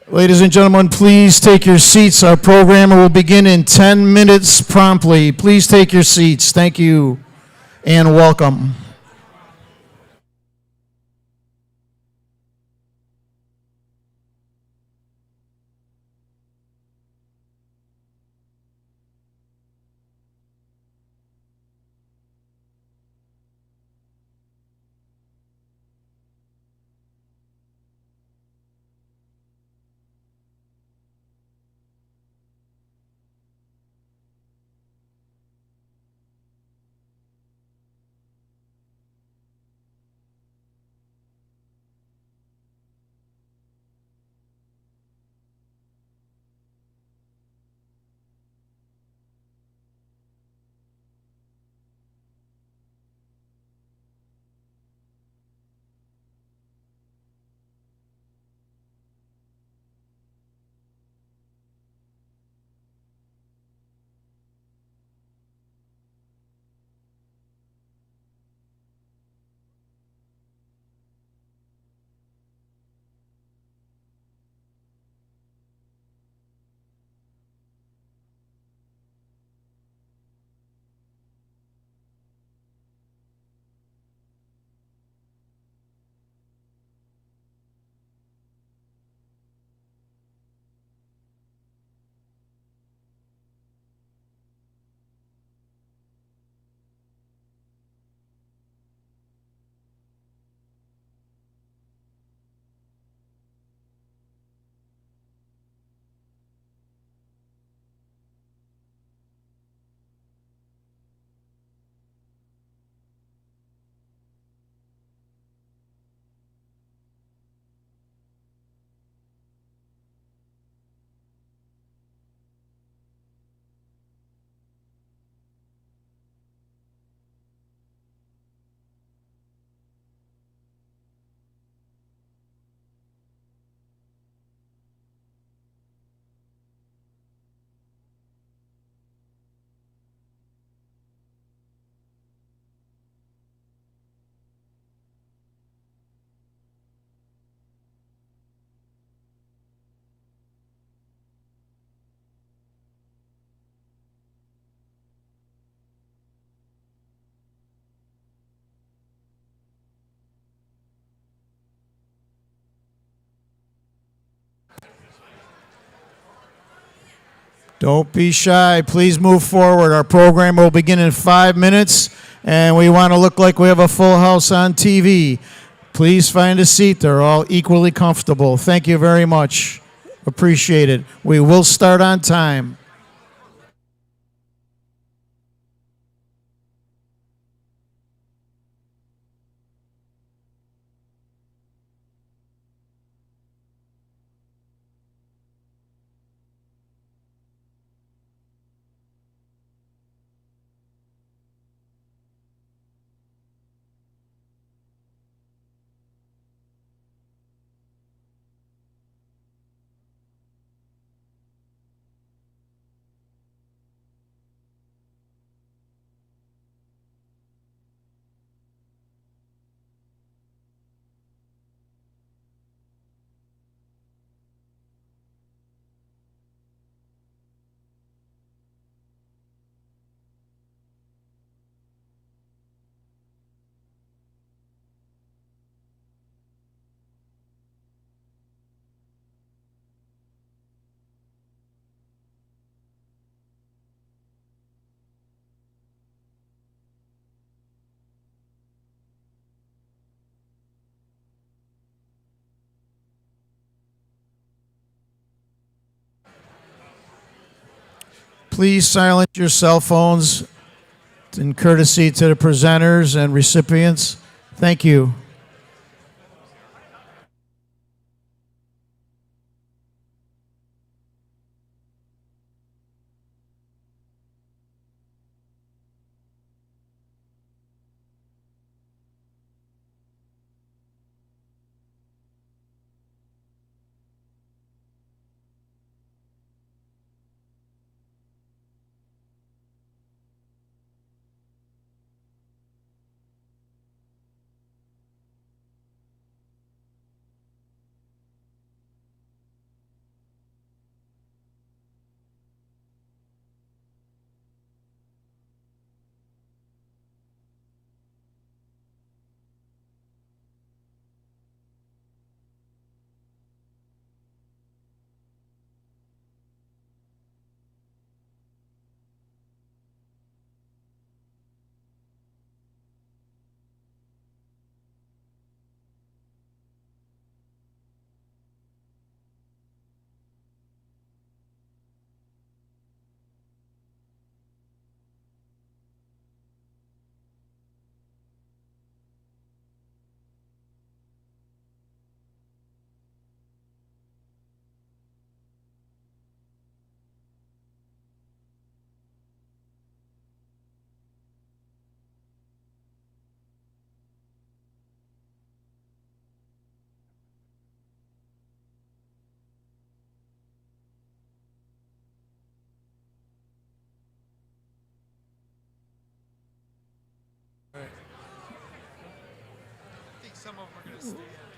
Ladies and gentlemen, please take your seats. Our program will begin in 10 minutes promptly. Please take your seats. Thank you and welcome. Don't be shy. Please move forward. Our program will begin in 5 minutes, and we want to look like we have a full house on TV. Please find a seat. They're all equally comfortable. Thank you very much. Appreciate it. We will start on time. Please silence your cell phones in courtesy to the presenters and recipients. Thank you.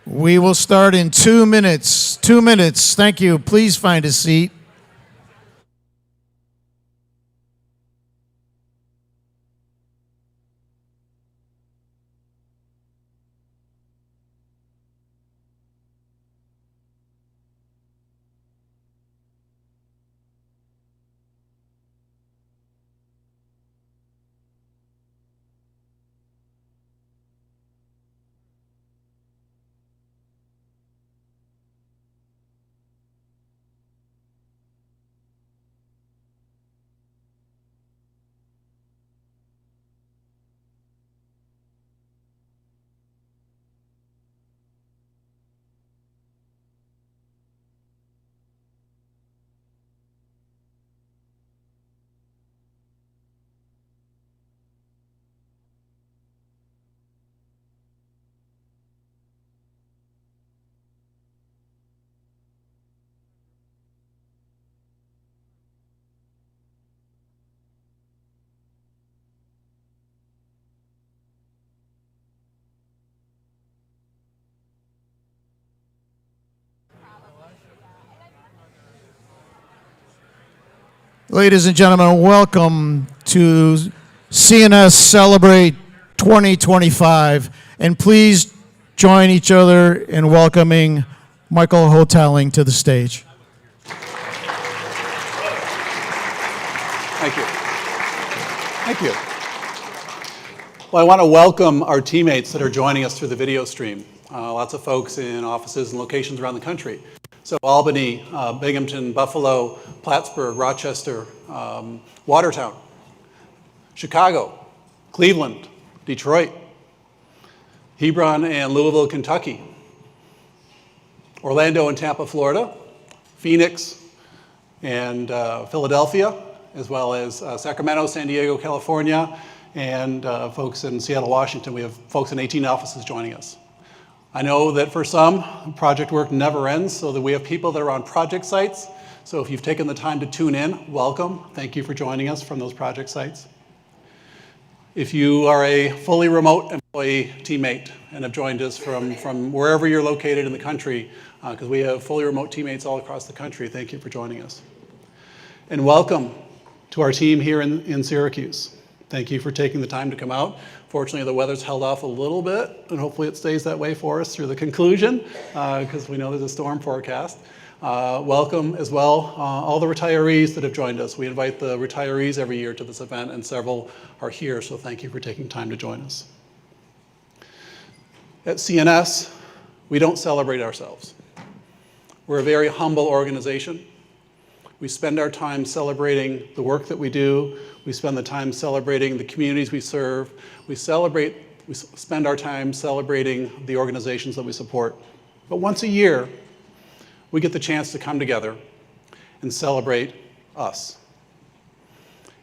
We will start in 2 minutes. 2 minutes. Thank you. Please find a seat. Ladies and gentlemen, welcome to C&S Celebrate 2025. And please join each other in welcoming Michael Hotelling to the stage. Thank you. Thank you. Well, I want to welcome our teammates that are joining us through the video stream. Lots of folks in offices and locations around the country. So Albany, Binghamton, Buffalo, Plattsburgh, Rochester, Watertown, Chicago, Cleveland, Detroit, Hebron and Louisville, Kentucky, Orlando and Tampa, Florida, Phoenix and Philadelphia, as well as Sacramento, San Diego, California, and folks in Seattle, Washington. We have folks in 18 offices joining us. I know that for some, project work never ends, so that we have people that are on project sites. So if you've taken the time to tune in, welcome. Thank you for joining us from those project sites. If you are a fully remote employee teammate and have joined us from wherever you're located in the country, because we have fully remote teammates all across the country, thank you for joining us. And welcome to our team here in Syracuse. Thank you for taking the time to come out. Fortunately, the weather's held off a little bit, and hopefully it stays that way for us through the conclusion, because we know there's a storm forecast. Welcome as well, all the retirees that have joined us. We invite the retirees every year to this event, and several are here, so thank you for taking time to join us. At C&S, we don't celebrate ourselves. We're a very humble organization. We spend our time celebrating the work that we do. We spend the time celebrating the communities we serve. We spend our time celebrating the organizations that we support. But once a year, we get the chance to come together and celebrate us.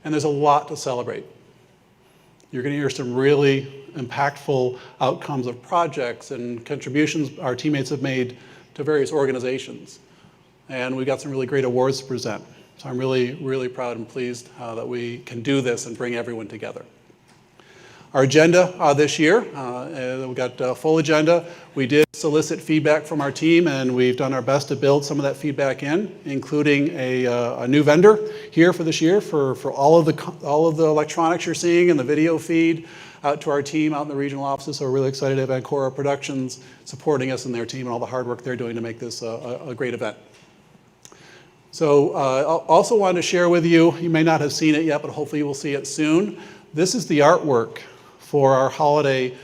And there's a lot to celebrate. You're going to hear some really impactful outcomes of projects and contributions our teammates have made to various organizations. And we've got some really great awards to present. So I'm really, really proud and pleased that we can do this and bring everyone together. Our agenda this year, we've got a full agenda. We did solicit feedback from our team, and we've done our best to build some of that feedback in, including a new vendor here for this year for all of the electronics you're seeing and the video feed out to our team out in the regional offices. So we're really excited to have Ancora Productions supporting us and their team and all the hard work they're doing to make this a great event. So I also wanted to share with you, you may not have seen it yet, but hopefully you will see it soon. This is the artwork for our holiday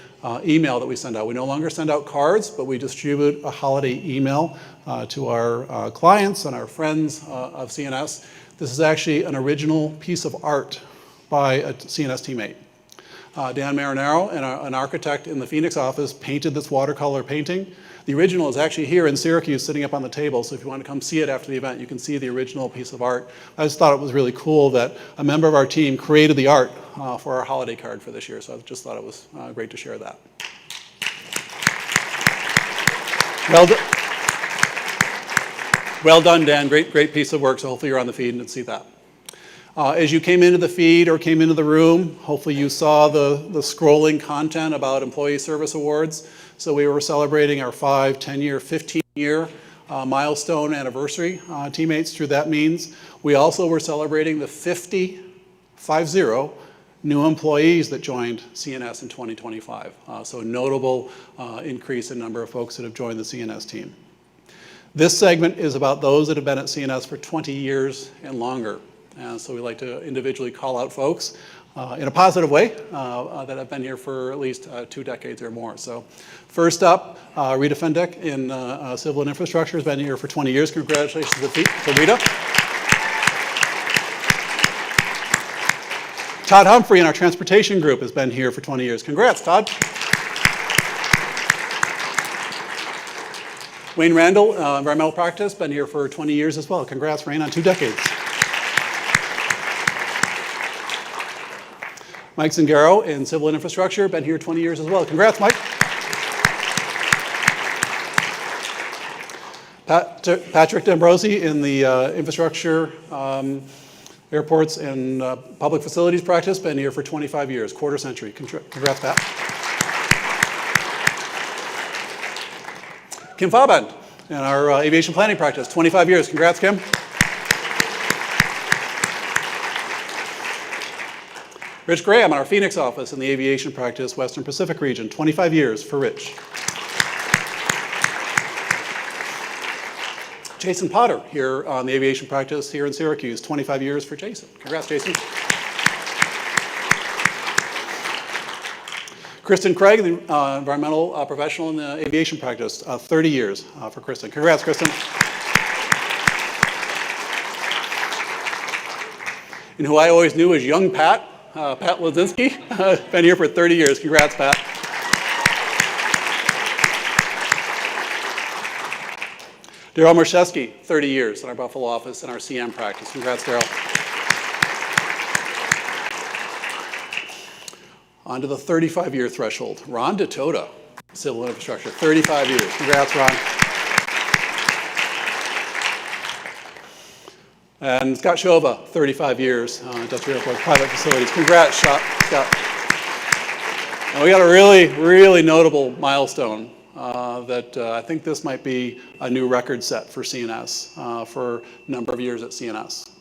email that we send out. We no longer send out cards, but we distribute a holiday email to our clients and our friends of C&S. This is actually an original piece of art by a C&S teammate. Dan Marinaro, an architect in the Phoenix office, painted this watercolor painting. The original is actually here in Syracuse sitting up on the table, so if you want to come see it after the event, you can see the original piece of art. I just thought it was really cool that a member of our team created the art for our holiday card for this year, so I just thought it was great to share that. Well done, Dan. Great piece of work, so hopefully you're on the feed and see that. As you came into the feed or came into the room, hopefully you saw the scrolling content about Employee Service Awards. So we were celebrating our 5, 10-year, 15-year milestone anniversary teammates through that means. We also were celebrating the 50 new employees that joined C&S in 2025. So a notable increase in number of folks that have joined the C&S team. This segment is about those that have been at C&S for 20 years and longer. So we like to individually call out folks in a positive way that have been here for at least 2 decades or more. So first up, Rita Fendek in Civil and Infrastructure has been here for 20 years. Congratulations to Rita. Todd Humphrey in our Transportation Group has been here for 20 years. Congrats, Todd. Wayne Randall, Environmental Practice, been here for 20 years as well. Congrats, Wayne, on 2 decades. Mike Zingaro in Civil and Infrastructure, been here 20 years as well. Congrats, Mike. Patrick D'Ambrosi in the Infrastructure, Airports, and Public Facilities Practice, been here for 25 years, quarter century. Congrats, Pat. Kim Fabend in our Aviation Planning Practice, 25 years. Congrats, Kim. Rich Graham in our Phoenix office in the Aviation Practice, Western Pacific region, 25 years for Rich. Jason Potter here on the Aviation Practice here in Syracuse, 25 years for Jason. Congrats, Jason. Kristen Craig, the environmental professional in the Aviation Practice, 30 years for Kristen. Congrats, Kristen. And who I always knew as young Pat, Pat Lozinski, been here for 30 years. Congrats, Pat. Daryl Marszewski, 30 years in our Buffalo office and our CM practice. Congrats, Daryl. On to the 35-year threshold. Ron DeToda, Civil and Infrastructure, 35 years. Congrats, Ron. And Scott Shova, 35 years, Industrial Airport Private Facilities. Congrats, Scott. And we got a really, really notable milestone that I think this might be a new record set for C&S for a number of years at C&S.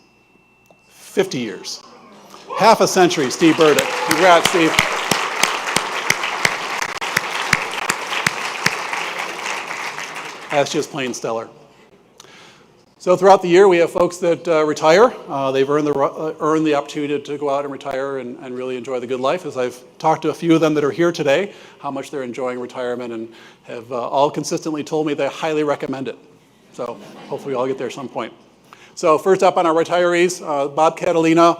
50 years. Half a century, Steve Burdick. Congrats, Steve. That's just plain stellar. So throughout the year, we have folks that retire. They've earned the opportunity to go out and retire and really enjoy the good life. As I've talked to a few of them that are here today, how much they're enjoying retirement, and have all consistently told me they highly recommend it. So hopefully we all get there at some point. So first up on our retirees, Bob Catalina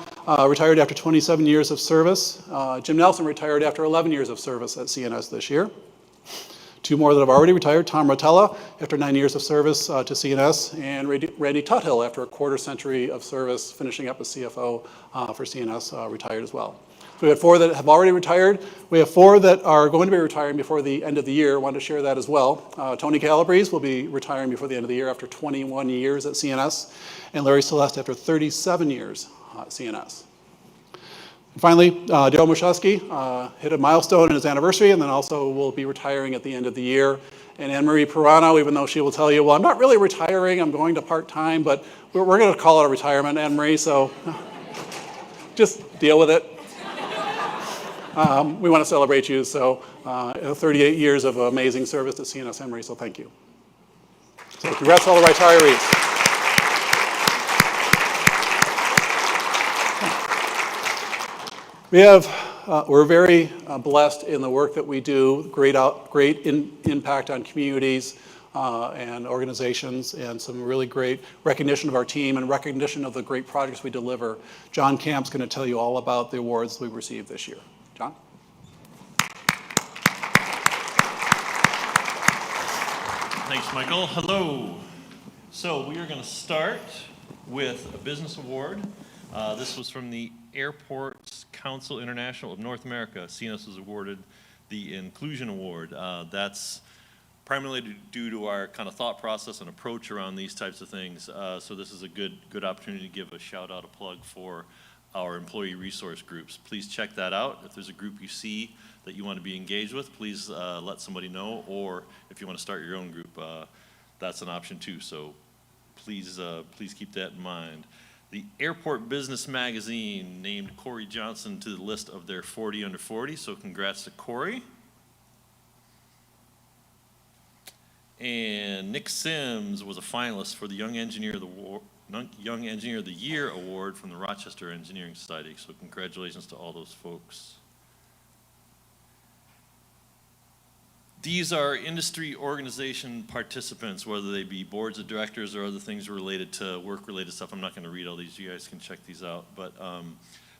retired after 27 years of service. Jim Nelson retired after 11 years of service at C&S this year. 2 more that have already retired, Tom Rotella after 9 years of service to C&S, and Randy Tuthill after a quarter century of service, finishing up as CFO for C&S, retired as well. So we have 4 that have already retired. We have 4 that are going to be retiring before the end of the year. I wanted to share that as well. Tony Calabrese will be retiring before the end of the year after 21 years at C&S, and Larry Celeste after 37 years at C&S. Finally, Daryl Marszewski hit a milestone in his anniversary, and then also will be retiring at the end of the year. And Anne-Marie Pirano, even though she will tell you, well, I'm not really retiring, I'm going to part-time, but we're going to call it a retirement, Anne-Marie, so just deal with it. We want to celebrate you, so 38 years of amazing service to C&S, Anne-Marie, so thank you. So congrats to all the retirees. We're very blessed in the work that we do, great impact on communities and organizations, and some really great recognition of our team and recognition of the great projects we deliver. John Camp's going to tell you all about the awards we received this year. John? Thanks, Michael. Hello. So we are going to start with a business award. This was from the Airports Council International of North America. C&S was awarded the Inclusion Award. That's primarily due to our kind of thought process and approach around these types of things. So this is a good opportunity to give a shout out, a plug for our employee resource groups. Please check that out. If there's a group you see that you want to be engaged with, please let somebody know, or if you want to start your own group, that's an option too. So please keep that in mind. The Airport Business Magazine named Corey Johnson to the list of their 40 under 40, so congrats to Corey. And Nick Sims was a finalist for the Young Engineer of the Year Award from the Rochester Engineering Society, so congratulations to all those folks. These are industry organization participants, whether they be boards of directors or other things related to work-related stuff. I'm not going to read all these. You guys can check these out. But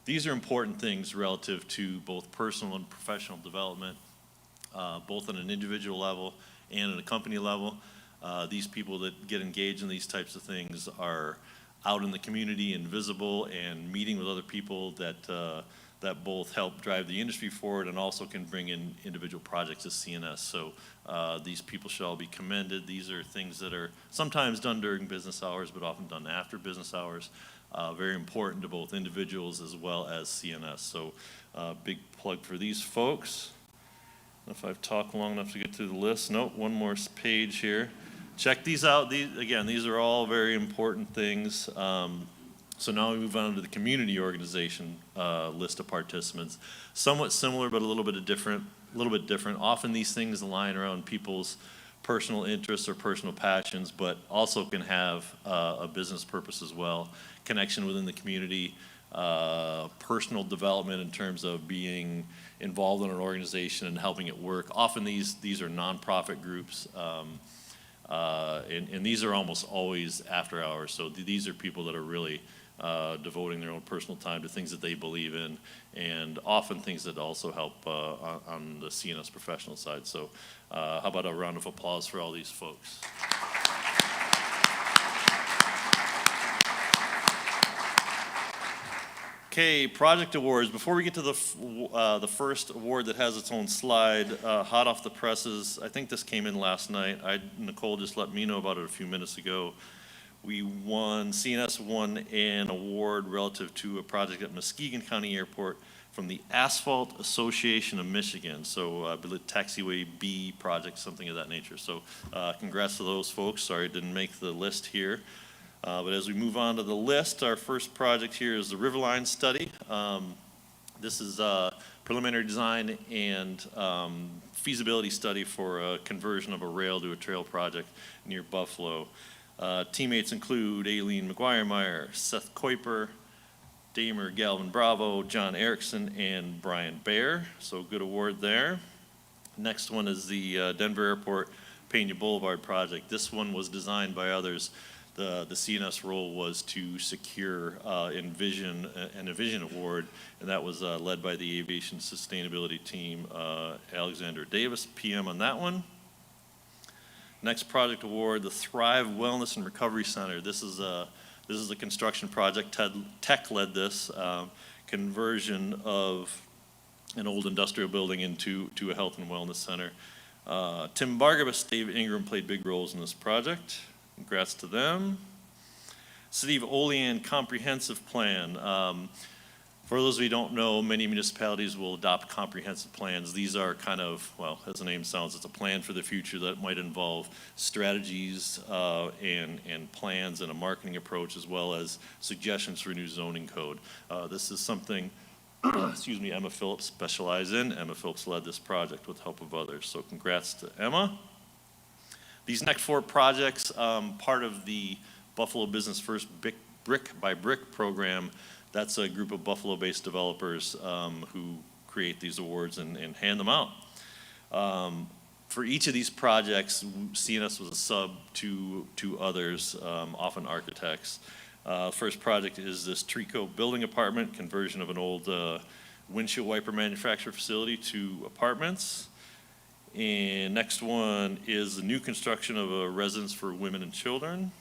these are important things relative to both personal and professional development, both on an individual level and at a company level. These people that get engaged in these types of things are out in the community and visible and meeting with other people that both help drive the industry forward and also can bring in individual projects to C&S. So these people should all be commended. These are things that are sometimes done during business hours, but often done after business hours. Very important to both individuals as well as C&S. So big plug for these folks. If I've talked long enough to get through the list. Nope, one more page here. Check these out. These are all very important things. So now we move on to the community organization list of participants. Somewhat similar, but a little bit different. Often these things align around people's personal interests or personal passions, but also can have a business purpose as well. Connection within the community, personal development in terms of being involved in an organization and helping it work. Often these are nonprofit groups. And these are almost always after hours. So these are people that are really devoting their own personal time to things that they believe in, and often things that also help on the C&S professional side. So how about a round of applause for all these folks? Okay, project awards. Before we get to the first award that has its own slide, hot off the presses, I think this came in last night. Nicole just let me know about it a few minutes ago. C&S won an award relative to a project at Muskegon County Airport from the Asphalt Association of Michigan. So I believe Taxiway B project, something of that nature. So congrats to those folks. Sorry it didn't make the list here. But as we move on to the list, our first project here is the Riverline study. This is a preliminary design and feasibility study for a conversion of a rail to a trail project near Buffalo. Teammates include Aileen McGuire-Meyer, Seth Kuiper, Damer Galvin Bravo, John Erickson, and Brian Baer. So good award there. Next one is the Denver Airport Pena Boulevard project. This one was designed by others. The C&S role was to secure an Envision award, and that was led by the Aviation Sustainability Team, Alexander Davis, PM on that one. Next project award, the Thrive Wellness and Recovery Center. This is a construction project. Tech led this conversion of an old industrial building into a health and wellness center. Tim Bargabas, Dave Ingram played big roles in this project. Congrats to them. City of Olean Comprehensive Plan. For those of you who don't know, many municipalities will adopt comprehensive plans. These are kind of, well, as the name sounds, it's a plan for the future that might involve strategies and plans and a marketing approach, as well as suggestions for a new zoning code. This is something, excuse me, Emma Phillips specialized in. Emma Phillips led this project with the help of others. So congrats to Emma. These next four projects, part of the Buffalo Business First Brick by Brick program. That's a group of Buffalo-based developers who create these awards and hand them out. For each of these projects, C&S was a sub to others, often architects. First project is this Trico building apartment, conversion of an old windshield wiper manufacturer facility to apartments. And next one is the new construction of a residence for women and children.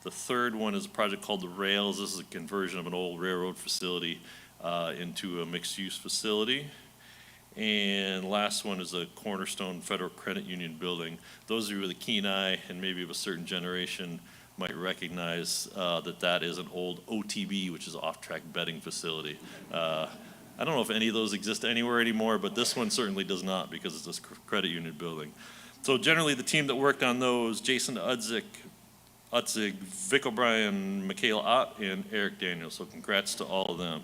The third one is a project called The Rails. This is a conversion of an old railroad facility into a mixed-use facility. And last one is a Cornerstone Federal Credit Union building. Those of you with a keen eye and maybe of a certain generation might recognize that is an old OTB, which is off-track betting facility. I don't know if any of those exist anywhere anymore, but this one certainly does not because it's this credit union building. So generally the team that worked on those, Jason Utzig, Vic O'Brien, Michaela Ott, and Eric Daniels. So congrats to all of them.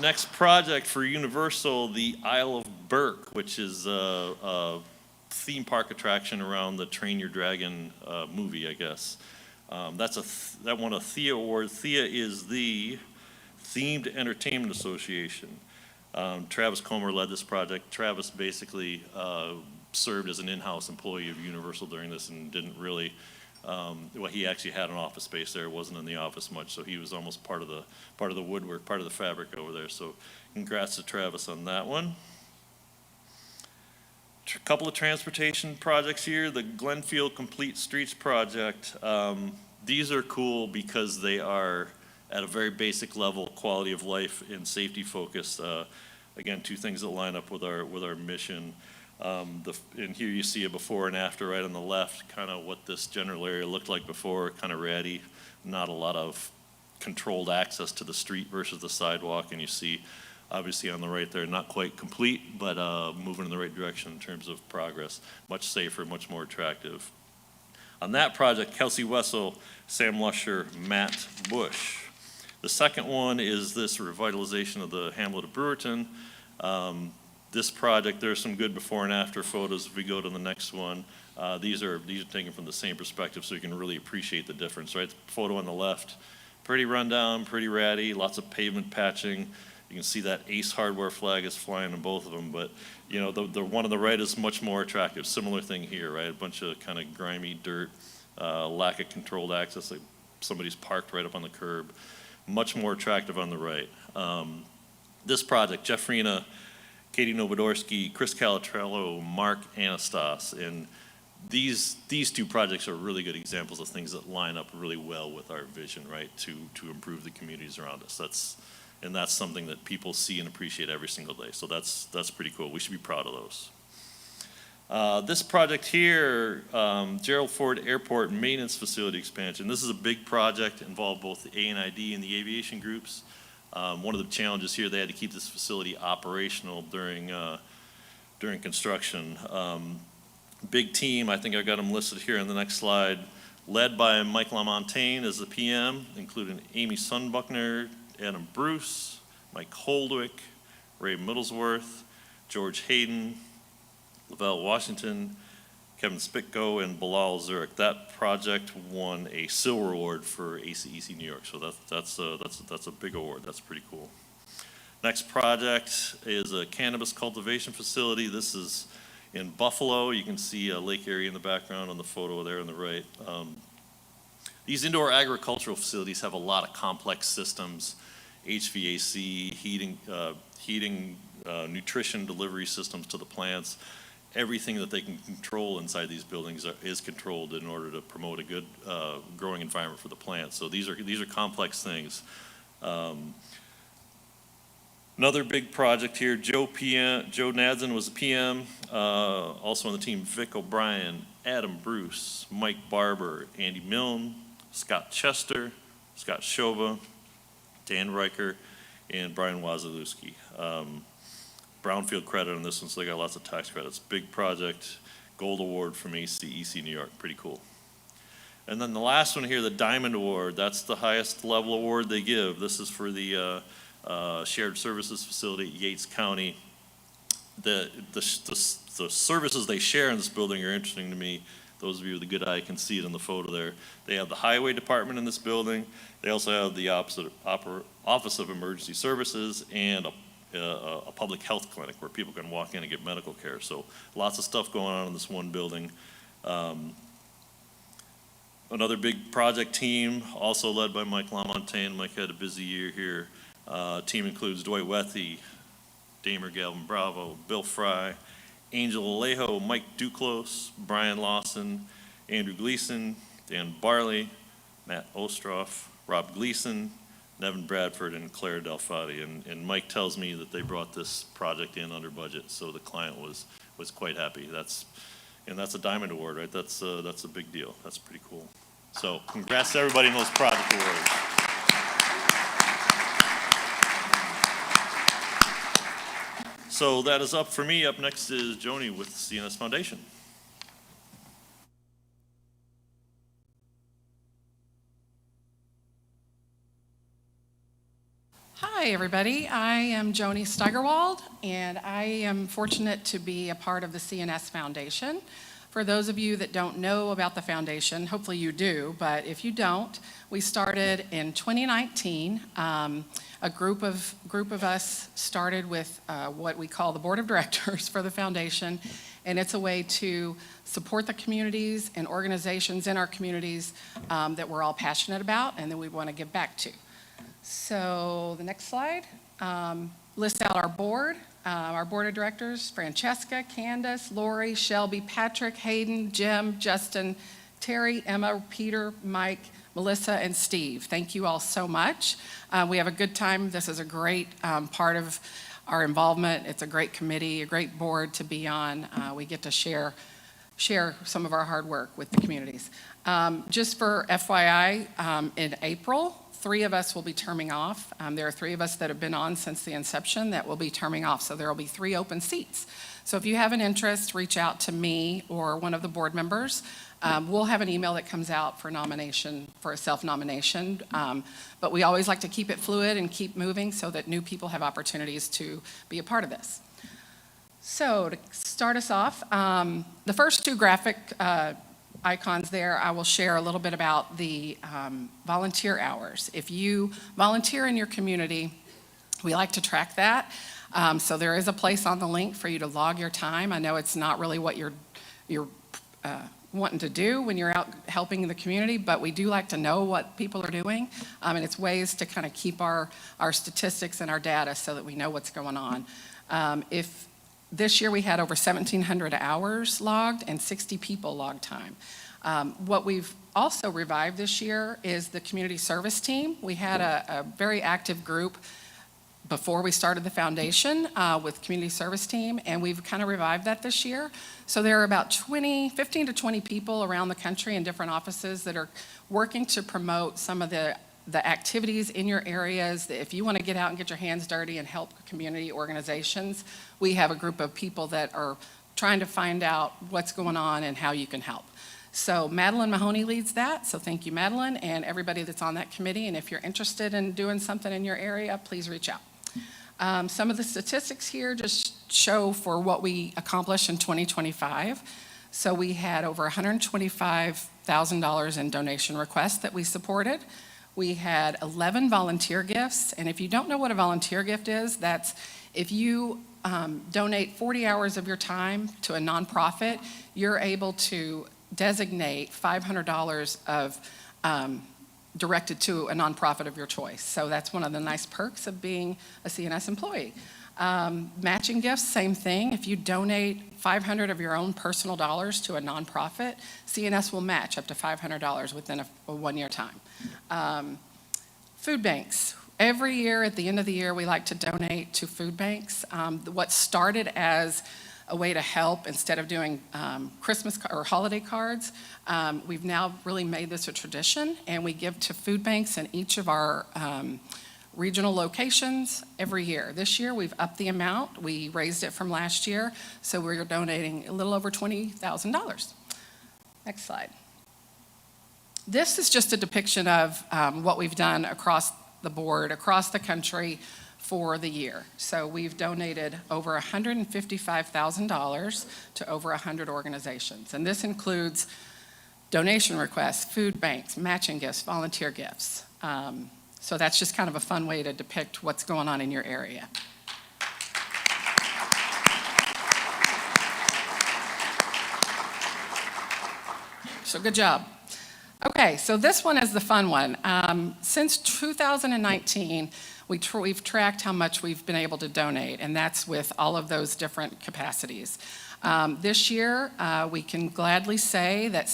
Next project for Universal, the Isle of Berk, which is a theme park attraction around the Train Your Dragon movie, I guess. That won a THEA award. THEA is the Themed Entertainment Association. Travis Comer led this project. Travis basically served as an in-house employee of Universal during this and didn't really, he actually had an office space there, wasn't in the office much, so he was almost part of the woodwork, part of the fabric over there. So congrats to Travis on that one. A couple of transportation projects here. The Glenfield Complete Streets project. These are cool because they are at a very basic level, quality of life and safety focused. Again, two things that line up with our mission. And here you see a before and after right on the left, kind of what this general area looked like before, kind of ratty, not a lot of controlled access to the street versus the sidewalk. And you see, obviously on the right there, not quite complete, but moving in the right direction in terms of progress. Much safer, much more attractive. On that project, Kelsey Wessel, Sam Lusher, Matt Bush. The second one is this revitalization of the hamlet of Brewerton. This project, there's some good before and after photos. If we go to the next one, these are taken from the same perspective, so you can really appreciate the difference, right? The photo on the left, pretty rundown, pretty ratty, lots of pavement patching. You can see that Ace Hardware flag is flying in both of them, but you know, the one on the right is much more attractive. Similar thing here, right? A bunch of kind of grimy dirt, lack of controlled access, like somebody's parked right up on the curb. Much more attractive on the right. This project, Jeff Rena, Katie Novodorsky, Chris Calatrello, Mark Anastas, and these two projects are really good examples of things that line up really well with our vision, right? To improve the communities around us. That's something that people see and appreciate every single day. So that's pretty cool. We should be proud of those. This project here, Gerald Ford Airport Maintenance Facility Expansion. This is a big project, involved both the A&ID and the aviation groups. One of the challenges here, they had to keep this facility operational during construction. Big team, I think I got them listed here on the next slide, led by Mike LaMontagne as the PM, including Amy Sunbuckner, Adam Bruce, Mike Holdwick, Ray Middlesworth, George Hayden, Lavelle Washington, Kevin Spitko, and Bilal Zurich. That project won a silver award for ACEC New York, so that's a big award. That's pretty cool. Next project is a cannabis cultivation facility. This is in Buffalo. You can see a lake area in the background on the photo there on the right. These indoor agricultural facilities have a lot of complex systems, HVAC, heating, nutrition delivery systems to the plants. Everything that they can control inside these buildings is controlled in order to promote a good growing environment for the plants. So these are complex things. Another big project here, Joe Nadzen was the PM, also on the team, Vic O'Brien, Adam Bruce, Mike Barber, Andy Milne, Scott Chester, Scott Shova, Dan Riker, and Brian Wazalewski. Brownfield credit on this one, so they got lots of tax credits. Big project, gold award from ACEC New York, pretty cool. And then the last one here, the Diamond Award, that's the highest level award they give. This is for the shared services facility at Yates County. The services they share in this building are interesting to me. Those of you with a good eye can see it in the photo there. They have the highway department in this building. They also have the Office of Emergency Services and a public health clinic where people can walk in and get medical care. So lots of stuff going on in this one building. Another big project team, also led by Mike LaMontagne. Mike had a busy year here. Team includes Dwight Wethy, Damer Galvin Bravo, Bill Fry, Angel Alejo, Mike Duclos, Brian Lawson, Andrew Gleason, Dan Barley, Matt Ostroff, Rob Gleason, Nevin Bradford, and Claire Delfati. And Mike tells me that they brought this project in under budget, so the client was was quite happy. And that's a Diamond Award, right? That's a big deal. That's pretty cool. So congrats to everybody in those project awards. So that is up for me. Up next is Joni with the C&S Foundation. Hi, everybody. I am Joni Steigerwald, and I am fortunate to be a part of the C&S Foundation. For those of you that don't know about the foundation, hopefully you do, but if you don't, we started in 2019. A group of us started with what we call the board of directors for the foundation, and it's a way to support the communities and organizations in our communities that we're all passionate about and that we want to give back to. So the next slide lists out our board of directors: Francesca, Candace, Lori, Shelby, Patrick, Hayden, Jim, Justin, Terry, Emma, Peter, Mike, Melissa, and Steve. Thank you all so much. We have a good time. This is a great part of our involvement. It's a great committee, a great board to be on. We get to share some of our hard work with the communities. Just for FYI, in April, 3 of us will be terming off. There are 3 of us that have been on since the inception that will be terming off, so there will be 3 open seats. So if you have an interest, reach out to me or one of the board members. We'll have an email that comes out for nomination, for a self-nomination, but we always like to keep it fluid and keep moving so that new people have opportunities to be a part of this. So to start us off, the first 2 graphic icons there, I will share a little bit about the volunteer hours. If you volunteer in your community, we like to track that. So there is a place on the link for you to log your time. I know it's not really what you're wanting to do when you're out helping the community, but we do like to know what people are doing. And it's ways to kind of keep our statistics and our data so that we know what's going on. If this year we had over 1,700 hours logged and 60 people logged time. What we've also revived this year is the community service team. We had a very active group before we started the foundation with community service team, and we've kind of revived that this year. So there are about 15 to 20 people around the country in different offices that are working to promote some of the activities in your areas. If you want to get out and get your hands dirty and help community organizations, we have a group of people that are trying to find out what's going on and how you can help. So Madeline Mahoney leads that, so thank you, Madeline, and everybody that's on that committee. And if you're interested in doing something in your area, please reach out. Some of the statistics here just show for what we accomplished in 2025. So we had over $125,000 in donation requests that we supported. We had 11 volunteer gifts, and if you don't know what a volunteer gift is, that's if you donate 40 hours of your time to a nonprofit, you're able to designate $500 of directed to a nonprofit of your choice. So that's one of the nice perks of being a C&S employee. Matching gifts, same thing. If you donate 500 of your own personal dollars to a nonprofit, C&S will match up to $500 within a 1-year time. Food banks. Every year at the end of the year, we like to donate to food banks. What started as a way to help instead of doing Christmas or holiday cards, we've now really made this a tradition, and we give to food banks in each of our regional locations every year. This year we've upped the amount. We raised it from last year, so we're donating a little over $20,000. Next slide. This is just a depiction of what we've done across the board, across the country for the year. So we've donated over $155,000 to over 100 organizations. And this includes donation requests, food banks, matching gifts, volunteer gifts. So that's just kind of a fun way to depict what's going on in your area. So good job. Okay, so this one is the fun one. Since 2019, we've tracked how much we've been able to donate, and that's with all of those different capacities. This year, we can gladly say that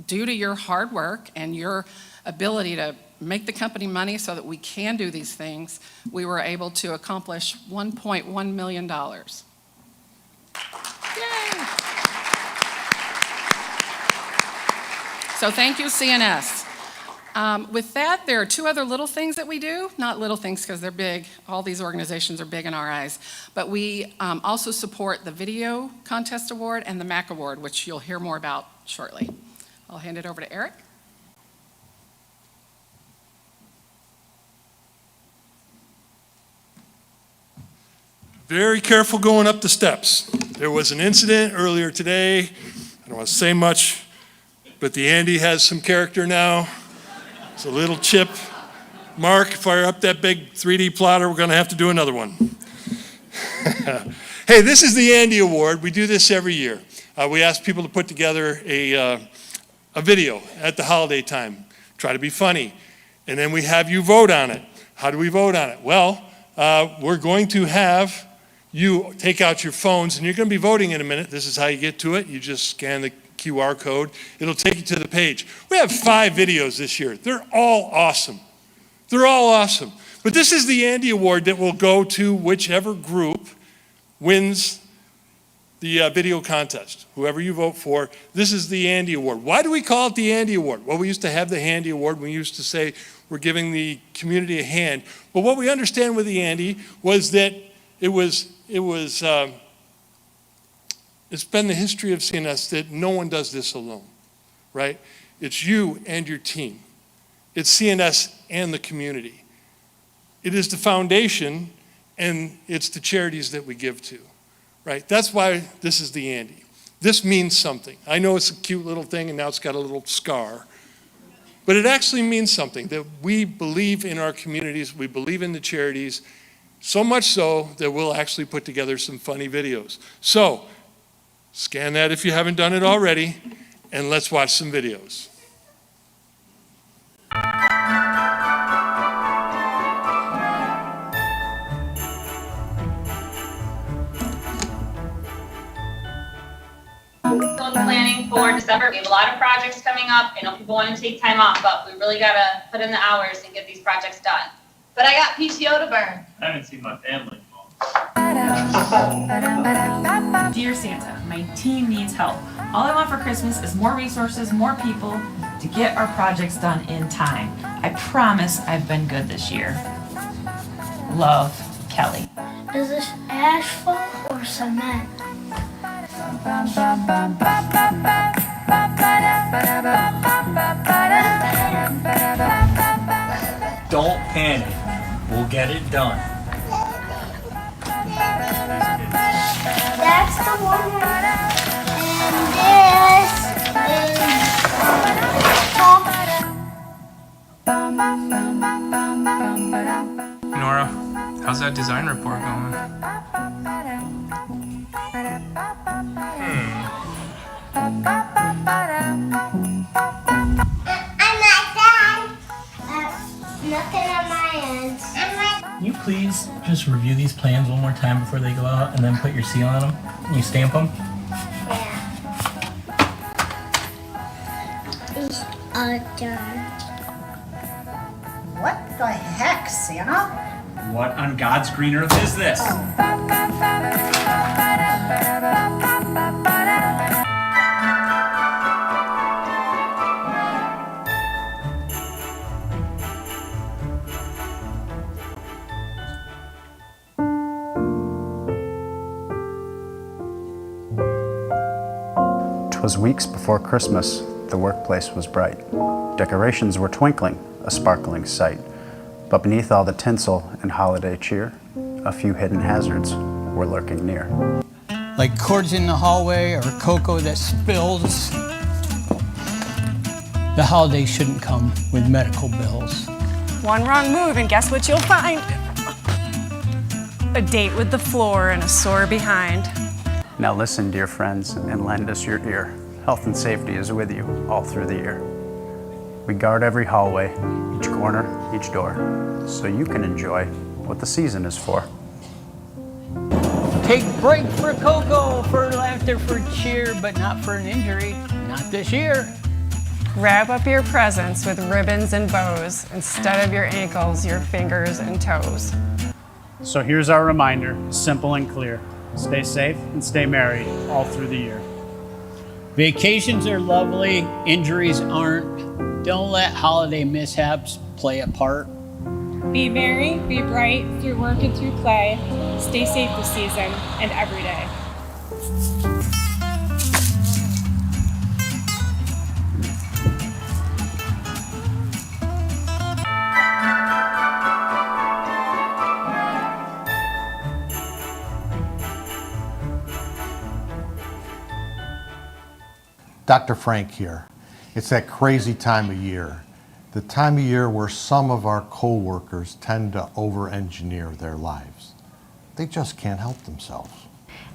due to your hard work and your ability to make the company money so that we can do these things, we were able to accomplish $1.1 million. Yay! So thank you, C&S. With that, there are two other little things that we do. Not little things because they're big. All these organizations are big in our eyes. But we also support the Video Contest Award and the MAC Award, which you'll hear more about shortly. I'll hand it over to Eric. Very careful going up the steps. There was an incident earlier today. I don't want to say much, but the Andy has some character now. It's a little chip. Mark, fire up that big 3D plotter. We're going to have to do another one. Hey, this is the Andy Award. We do this every year. We ask people to put together a video at the holiday time. Try to be funny. And then we have you vote on it. How do we vote on it? Well, we're going to have you take out your phones, and you're going to be voting in a minute. This is how you get to it. You just scan the QR code. It'll take you to the page. We have 5 videos this year. They're all awesome. They're all awesome. But this is the Andy Award that will go to whichever group wins the video contest. Whoever you vote for, this is the Andy Award. Why do we call it the Andy Award? Well, we used to have the Handy Award. We used to say we're giving the community a hand. But what we understand with the Andy was that it's been the history of C&S that no one does this alone, right? It's you and your team. It's C&S and the community. It is the foundation, and it's the charities that we give to, right? That's why this is the Andy. This means something. I know it's a cute little thing, and now it's got a little scar. But it actually means something, that we believe in our communities, we believe in the charities, so much so that we'll actually put together some funny videos. So, scan that if you haven't done it already, and let's watch some videos. Planning for December. We have a lot of projects coming up. I know people want to take time off, but we really got to put in the hours and get these projects done. But I got PTO to burn. I haven't seen my family. Dear Santa, my team needs help. All I want for Christmas is more resources, more people to get our projects done in time. I promise I've been good this year. Love, Kelly. Is this asphalt or cement? Don't panic. We'll get it done. That's the one. And this is Nora, how's that design report going? I'm not done. Nothing on my end. Can you please just review these plans one more time before they go out and then put your seal on them? And you stamp them? Yeah. These are done. What the heck, Santa? What on God's green earth is this?'Twas weeks before Christmas, the workplace was bright. Decorations were twinkling, a sparkling sight. But beneath all the tinsel and holiday cheer, a few hidden hazards were lurking near. Like cords in the hallway or cocoa that spills. The holidays shouldn't come with medical bills. One wrong move and guess what you'll find? A date with the floor and a sore behind. Now listen, dear friends, and lend us your ear. Health and safety is with you all through the year. We guard every hallway, each corner, each door, so you can enjoy what the season is for. Take break for cocoa, for laughter, for cheer, but not for an injury, not this year. Wrap up your presents with ribbons and bows instead of your ankles, your fingers and toes. So here's our reminder, simple and clear. Stay safe and stay merry all through the year. Vacations are lovely, injuries aren't. Don't let holiday mishaps play a part. Be merry, be bright through work and through play. Stay safe this season and every day. Dr. Frank here. It's that crazy time of year. The time of year where some of our co-workers tend to over-engineer their lives. They just can't help themselves.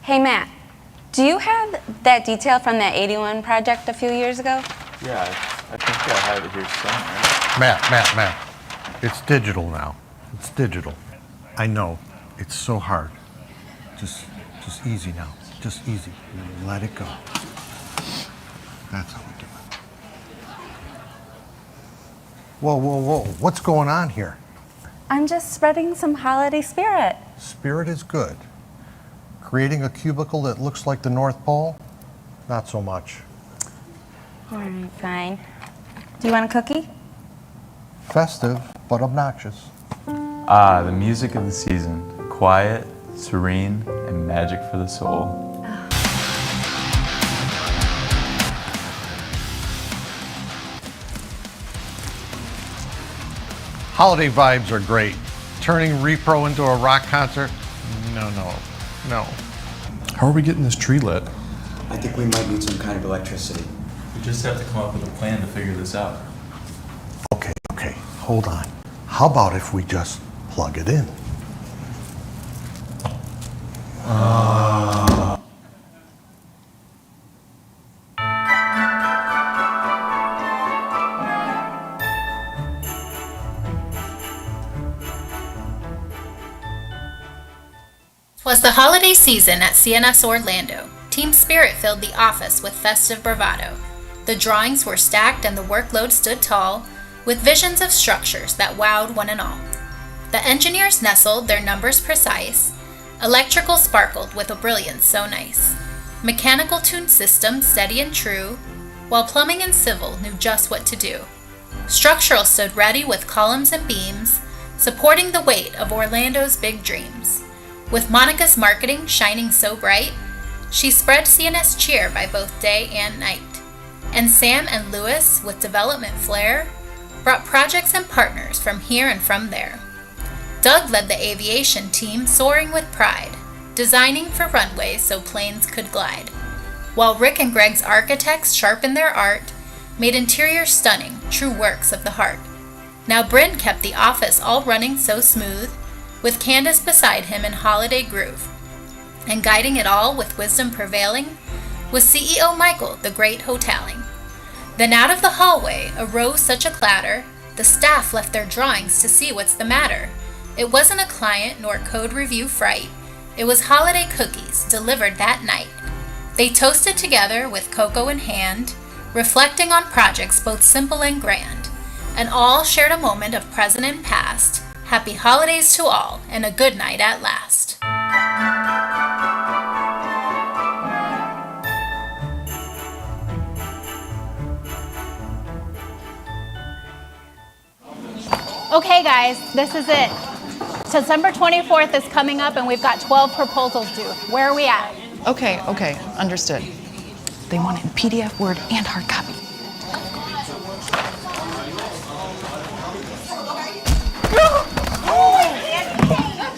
Hey Matt, do you have that detail from that 81 project a few years ago? Yeah, I think I have it here somewhere. Matt. It's digital now. It's digital. I know. It's so hard. Just easy now. Just easy. Let it go. That's how we do it. Whoa. What's going on here? I'm just spreading some holiday spirit. Spirit is good. Creating a cubicle that looks like the North Pole? Not so much. All right, fine. Do you want a cookie? Festive, but obnoxious. Ah, the music of the season. Quiet, serene, and magic for the soul. Holiday vibes are great. Turning repro into a rock concert? No. How are we getting this tree lit? I think we might need some kind of electricity. We just have to come up with a plan to figure this out. Okay, hold on. How about if we just plug it in? Was the holiday season at C&S Orlando. Team spirit filled the office with festive bravado. The drawings were stacked and the workload stood tall, with visions of structures that wowed one and all. The engineers nestled their numbers precise, electrical sparkled with a brilliance so nice. Mechanical tuned systems steady and true, while plumbing and civil knew just what to do. Structural stood ready with columns and beams, supporting the weight of Orlando's big dreams. With Monica's marketing shining so bright, she spread C&S cheer by both day and night. And Sam and Lewis, with development flair, brought projects and partners from here and from there. Doug led the aviation team soaring with pride, designing for runways so planes could glide. While Rick and Greg's architects sharpened their art, made interiors stunning, true works of the heart. Now Bryn kept the office all running so smooth, with Candace beside him in holiday groove. And guiding it all with wisdom prevailing was CEO Michael, the great hoteling. Then out of the hallway arose such a clatter, the staff left their drawings to see what's the matter. It wasn't a client nor code review fright, it was holiday cookies delivered that night. They toasted together with cocoa in hand, reflecting on projects both simple and grand, and all shared a moment of present and past. Happy holidays to all, and a good night at last. Okay guys, this is it. December 24th is coming up and we've got 12 proposals due. Where are we at? Okay, understood. They want it in PDF, Word, and hard copy.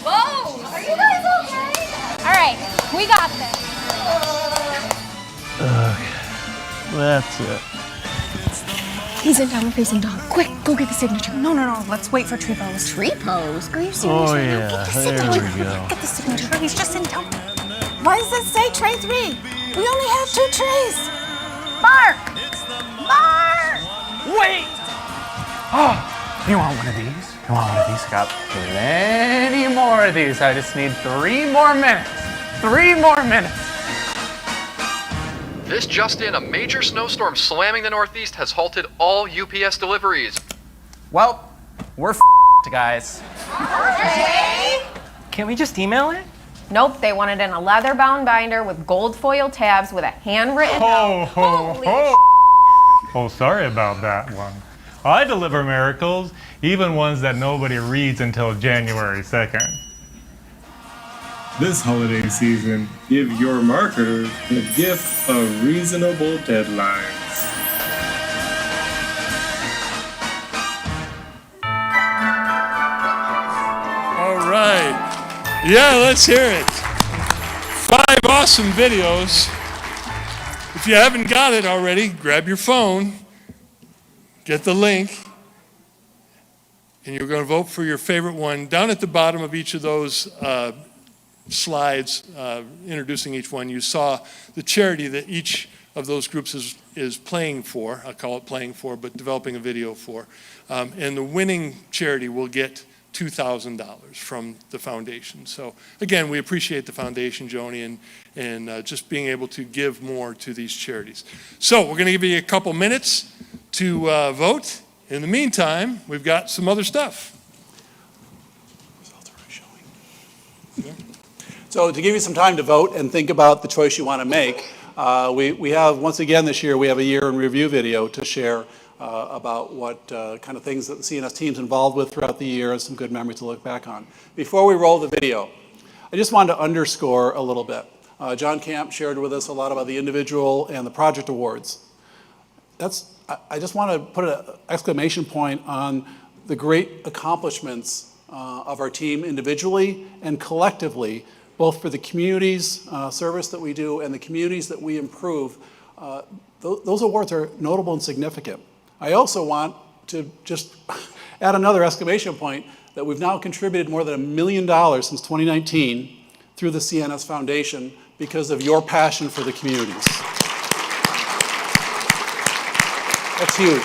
Whoa! Are you guys okay? All right, we got this. That's it. He's in town, we're facing dog. Quick, go get the signature. No, let's wait for tree pose. Tree pose? Are you serious? Oh right now? yeah, Get the there signature. we go. Get the signature. He's just in town. Why does it say tray 3? We only have 2 trays. Mark! Wait! Oh, you want one of these? You want one of these? Got plenty more of these. I just need 3 more minutes. 3 more minutes. This just in, a major snowstorm slamming the Northeast has halted all UPS deliveries. Well, we're guys. Hey! Can't we just email it? Nope, they wanted in a leather-bound binder with gold foil tabs with a handwritten note. Holy Oh, sorry about that one. I deliver miracles, even ones that nobody reads until January 2nd. This holiday season, give your marketers the gift of reasonable deadlines. All right. Yeah, let's hear it. 5 awesome videos. If you haven't got it already, grab your phone, get the link, and you're going to vote for your favorite one. Down at the bottom of each of those slides introducing each one, you saw the charity that each of those groups is playing for. I call it playing for, but developing a video for. And the winning charity will get $2,000 from the foundation. So again, we appreciate the foundation, Joni, and just being able to give more to these charities. So we're going to give you a couple minutes to vote. In the meantime, we've got some other stuff. So to give you some time to vote and think about the choice you want to make, we have, once again this year, we have a year in review video to share about what kind of things that the C&S team's involved with throughout the year and some good memories to look back on. Before we roll the video, I just wanted to underscore a little bit. John Camp shared with us a lot about the individual and the project awards. I just want to put an exclamation point on the great accomplishments of our team individually and collectively, both for the communities service that we do and the communities that we improve. Those awards are notable and significant. I also want to just add another exclamation point that we've now contributed more than $1 million since 2019 through the C&S Foundation because of your passion for the communities. That's huge.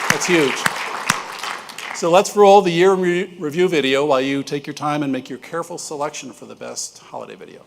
That's huge. So let's roll the year in review video while you take your time and make your careful selection for the best holiday video.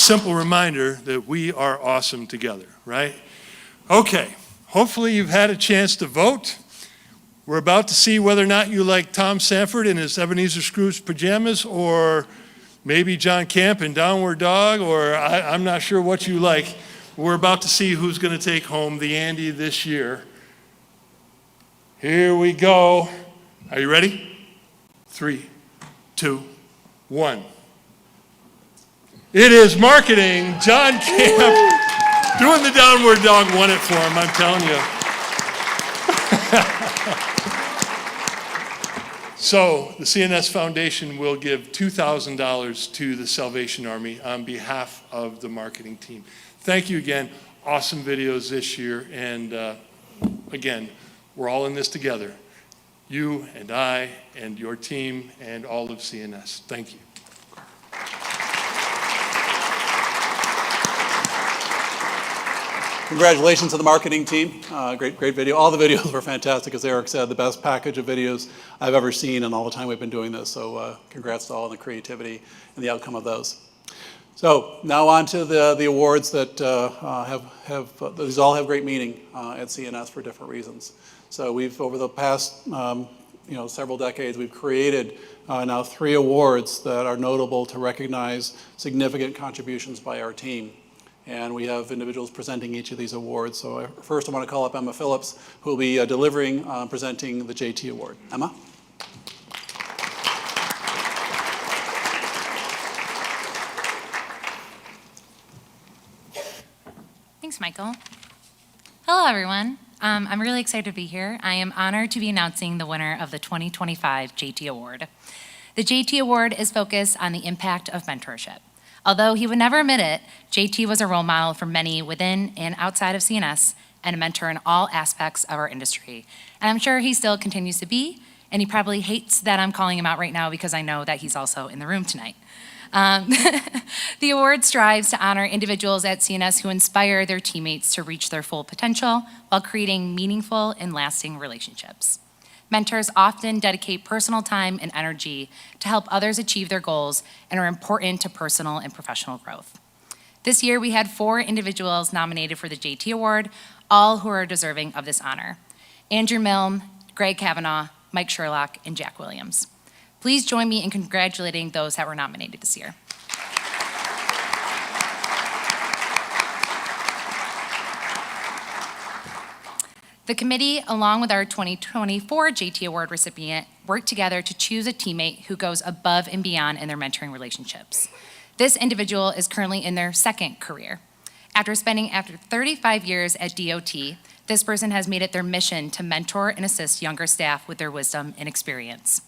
simple reminder that we are awesome together, right? Okay, hopefully you've had a chance to vote. We're about to see whether or not you like Tom Sanford in his Ebenezer Scrooge pajamas, or maybe John Camp in Downward Dog, or I'm not sure what you like. We're about to see who's going to take home the Andy this year. Here we go. Are you ready? 3, 2, 1. It is marketing. John Camp doing the Downward Dog won it for him, I'm telling you. So the C&S Foundation will give $2,000 to the Salvation Army on behalf of the marketing team. Thank you again. Awesome videos this year. And again, we're all in this together. You and I and your team and all of C&S. Thank you. Congratulations to the marketing team. Great video. All the videos were fantastic. As Eric said, the best package of videos I've ever seen in all the time we've been doing this. So congrats to all on the creativity and the outcome of those. So now on to the awards that these all have great meaning at C&S for different reasons. So we've, over the past several decades, we've created now 3 awards that are notable to recognize significant contributions by our team. And we have individuals presenting each of these awards. So first I want to call up Emma Phillips, who will be presenting the JT Award. Emma? Thanks, Michael. Hello, everyone. I'm really excited to be here. I am honored to be announcing the winner of the 2025 JT Award. The JT Award is focused on the impact of mentorship. Although he would never admit it, JT was a role model for many within and outside of C&S and a mentor in all aspects of our industry. And I'm sure he still continues to be, and he probably hates that I'm calling him out right now because I know that he's also in the room tonight. The award strives to honor individuals at C&S who inspire their teammates to reach their full potential while creating meaningful and lasting relationships. Mentors often dedicate personal time and energy to help others achieve their goals and are important to personal and professional growth. This year, we had 4 individuals nominated for the JT Award, all who are deserving of this honor: Andrew Milne, Greg Kavanaugh, Mike Sherlock, and Jack Williams. Please join me in congratulating those that were nominated this year. The committee, along with our 2024 JT Award recipient, worked together to choose a teammate who goes above and beyond in their mentoring relationships. This individual is currently in their 2nd career. After 35 years at DOT, this person has made it their mission to mentor and assist younger staff with their wisdom and experience,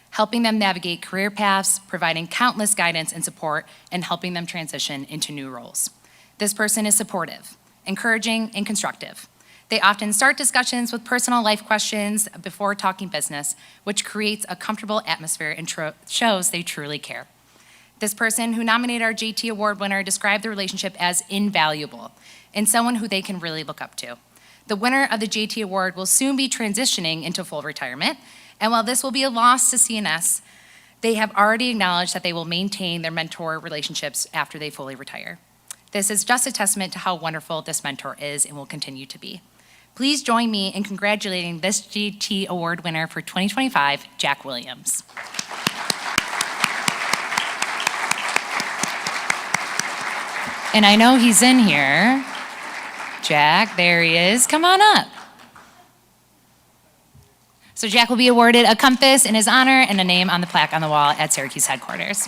helping them navigate career paths, providing countless guidance and support, and helping them transition into new roles. This person is supportive, encouraging, and constructive. They often start discussions with personal life questions before talking business, which creates a comfortable atmosphere and shows they truly care. This person who nominated our JT Award winner described the relationship as invaluable and someone who they can really look up to. The winner of the JT Award will soon be transitioning into full retirement, and while this will be a loss to C&S, they have already acknowledged that they will maintain their mentor relationships after they fully retire. This is just a testament to how wonderful this mentor is and will continue to be. Please join me in congratulating this JT Award winner for 2025, Jack Williams. And I know he's in here. Jack, there he is. Come on up. So Jack will be awarded a compass in his honor and a name on the plaque on the wall at Syracuse headquarters.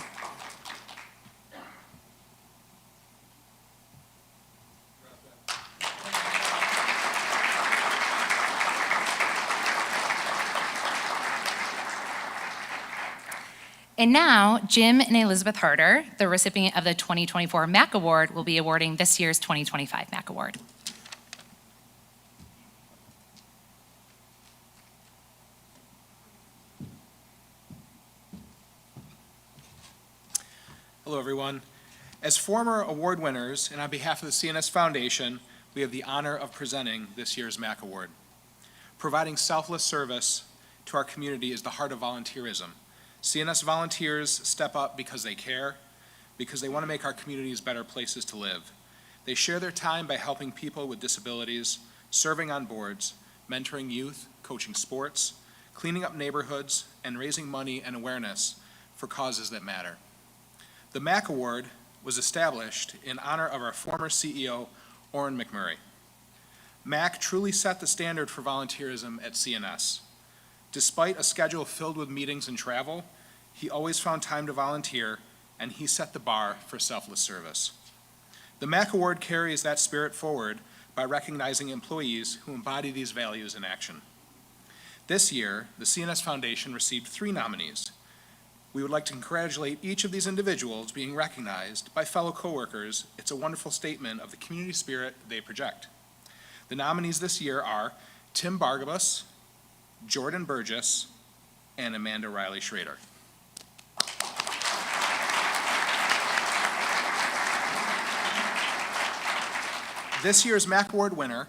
And now, Jim and Elizabeth Harder, the recipient of the 2024 MAC Award, will be awarding this year's 2025 MAC Award. Hello, everyone. As former award winners, and on behalf of the C&S Foundation, we have the honor of presenting this year's MAC Award. Providing selfless service to our community is the heart of volunteerism. C&S volunteers step up because they care, because they want to make our communities better places to live. They share their time by helping people with disabilities, serving on boards, mentoring youth, coaching sports, cleaning up neighborhoods, and raising money and awareness for causes that matter. The MAC Award was established in honor of our former CEO, Orrin McMurray. MAC truly set the standard for volunteerism at C&S. Despite a schedule filled with meetings and travel, he always found time to volunteer, and he set the bar for selfless service. The MAC Award carries that spirit forward by recognizing employees who embody these values in action. This year, the C&S Foundation received 3 nominees. We would like to congratulate each of these individuals being recognized by fellow coworkers. It's a wonderful statement of the community spirit they project. The nominees this year are Tim Bargabus, Jordan Burgess, and Amanda Riley Schrader. This year's MAC Award winner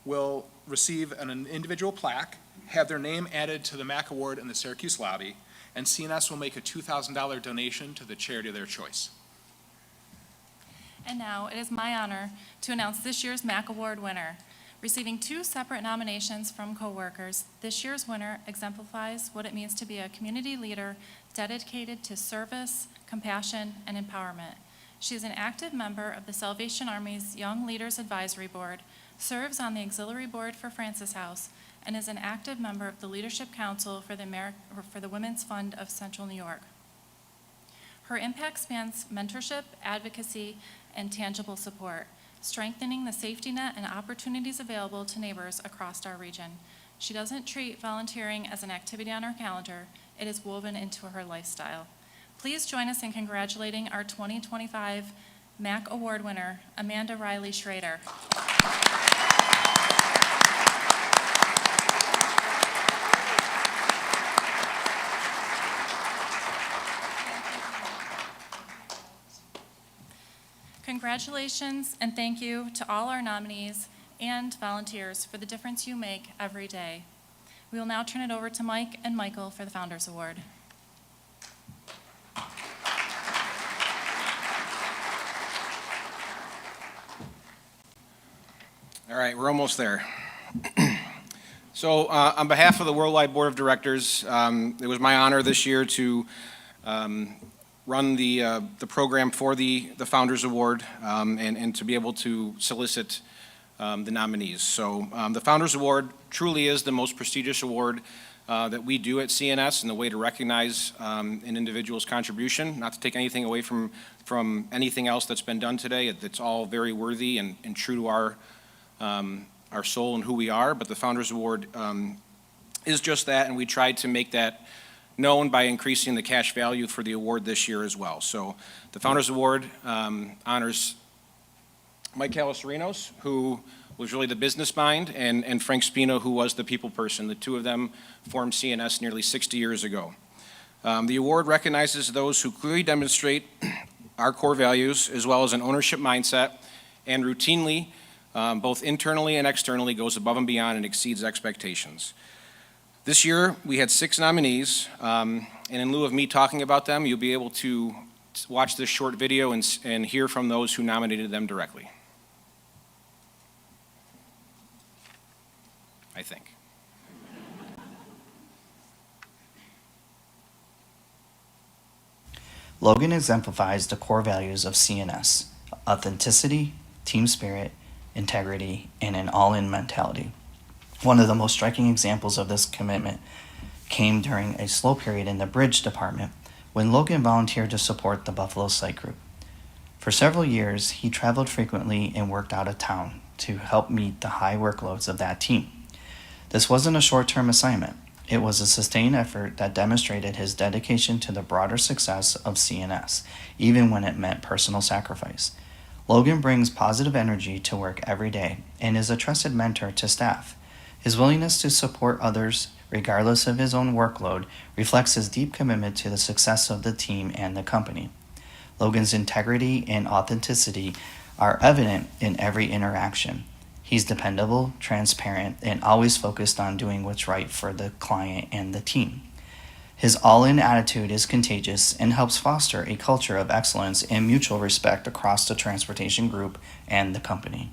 will receive an individual plaque, have their name added to the MAC Award in the Syracuse lobby, and C&S will make a $2,000 donation to the charity of their choice. And now it is my honor to announce this year's MAC Award winner. Receiving 2 separate nominations from coworkers, this year's winner exemplifies what it means to be a community leader dedicated to service, compassion, and empowerment. She is an active member of the Salvation Army's Young Leaders Advisory Board, serves on the Auxiliary Board for Francis House, and is an active member of the Leadership Council for the Women's Fund of Central New York. Her impact spans mentorship, advocacy, and tangible support, strengthening the safety net and opportunities available to neighbors across our region. She doesn't treat volunteering as an activity on her calendar, it is woven into her lifestyle. Please join us in congratulating our 2025 MAC Award winner, Amanda Riley Schrader. Congratulations and thank you to all our nominees and volunteers for the difference you make every day. We will now turn it over to Mike and Michael for the Founders Award. All right, we're almost there. So on behalf of the Worldwide Board of Directors, it was my honor this year to run the program for the Founders Award and to be able to solicit the nominees. So the Founders Award truly is the most prestigious award that we do at C&S, and the way to recognize an individual's contribution, not to take anything away from anything else that's been done today. It's all very worthy and true to our soul and who we are, but the Founders Award is just that, and we tried to make that known by increasing the cash value for the award this year as well. So the Founders Award honors Mike Calosarinos, who was really the business mind, and Frank Spino, who was the people person. The two of them formed C&S nearly 60 years ago. The award recognizes those who clearly demonstrate our core values, as well as an ownership mindset, and routinely, both internally and externally, goes above and beyond and exceeds expectations. This year, we had 6 nominees, and in lieu of me talking about them, you'll be able to watch this short video and hear from those who nominated them directly. I think. Logan exemplifies the core values of C&S: authenticity, team spirit, integrity, and an all-in mentality. One of the most striking examples of this commitment came during a slow period in the bridge department when Logan volunteered to support the Buffalo Site Group. For several years, he traveled frequently and worked out of town to help meet the high workloads of that team. This wasn't a short-term assignment. It was a sustained effort that demonstrated his dedication to the broader success of C&S, even when it meant personal sacrifice. Logan brings positive energy to work every day and is a trusted mentor to staff. His willingness to support others, regardless of his own workload, reflects his deep commitment to the success of the team and the company. Logan's integrity and authenticity are evident in every interaction. He's dependable, transparent, and always focused on doing what's right for the client and the team. His all-in attitude is contagious and helps foster a culture of excellence and mutual respect across the transportation group and the company.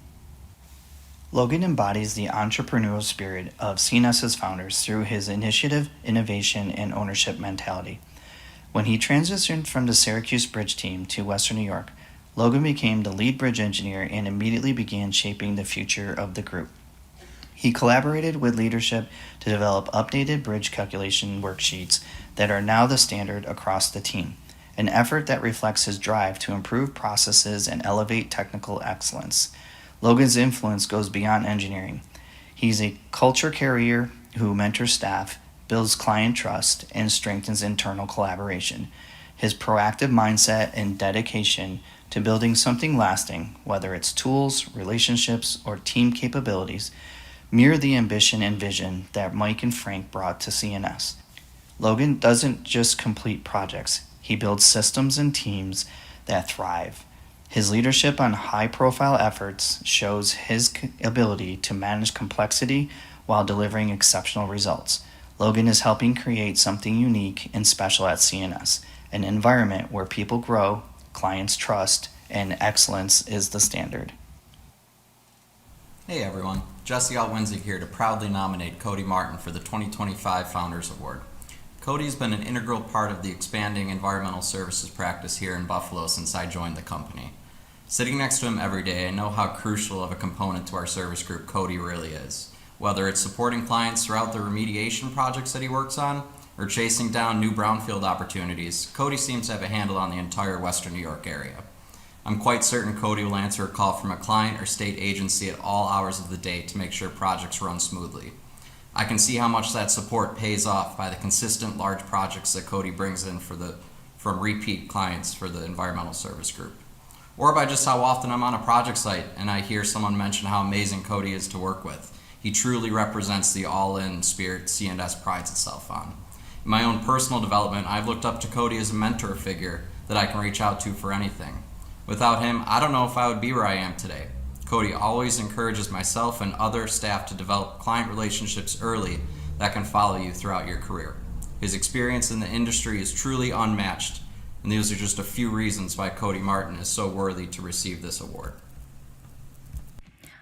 Logan embodies the entrepreneurial spirit of C&S's founders through his initiative, innovation, and ownership mentality. When he transitioned from the Syracuse Bridge team to Western New York, Logan became the lead bridge engineer and immediately began shaping the future of the group. He collaborated with leadership to develop updated bridge calculation worksheets that are now the standard across the team, an effort that reflects his drive to improve processes and elevate technical excellence. Logan's influence goes beyond engineering. He's a culture carrier who mentors staff, builds client trust, and strengthens internal collaboration. His proactive mindset and dedication to building something lasting, whether it's tools, relationships, or team capabilities, mirror the ambition and vision that Mike and Frank brought to C&S. Logan doesn't just complete projects, he builds systems and teams that thrive. His leadership on high-profile efforts shows his ability to manage complexity while delivering exceptional results. Logan is helping create something unique and special at C&S, an environment where people grow, clients trust, and excellence is the standard. Hey everyone, Jesse Altwinzig here to proudly nominate Cody Martin for the 2025 Founders Award. Cody's been an integral part of the expanding environmental services practice here in Buffalo since I joined the company. Sitting next to him every day, I know how crucial of a component to our service group Cody really is. Whether it's supporting clients throughout the remediation projects that he works on, or chasing down new brownfield opportunities, Cody seems to have a handle on the entire Western New York area. I'm quite certain Cody will answer a call from a client or state agency at all hours of the day to make sure projects run smoothly. I can see how much that support pays off by the consistent large projects that Cody brings in from repeat clients for the environmental service group. Or by just how often I'm on a project site and I hear someone mention how amazing Cody is to work with. He truly represents the all-in spirit C&S prides itself on. In my own personal development, I've looked up to Cody as a mentor figure that I can reach out to for anything. Without him, I don't know if I would be where I am today. Cody always encourages myself and other staff to develop client relationships early that can follow you throughout your career. His experience in the industry is truly unmatched, and these are just a few reasons why Cody Martin is so worthy to receive this award.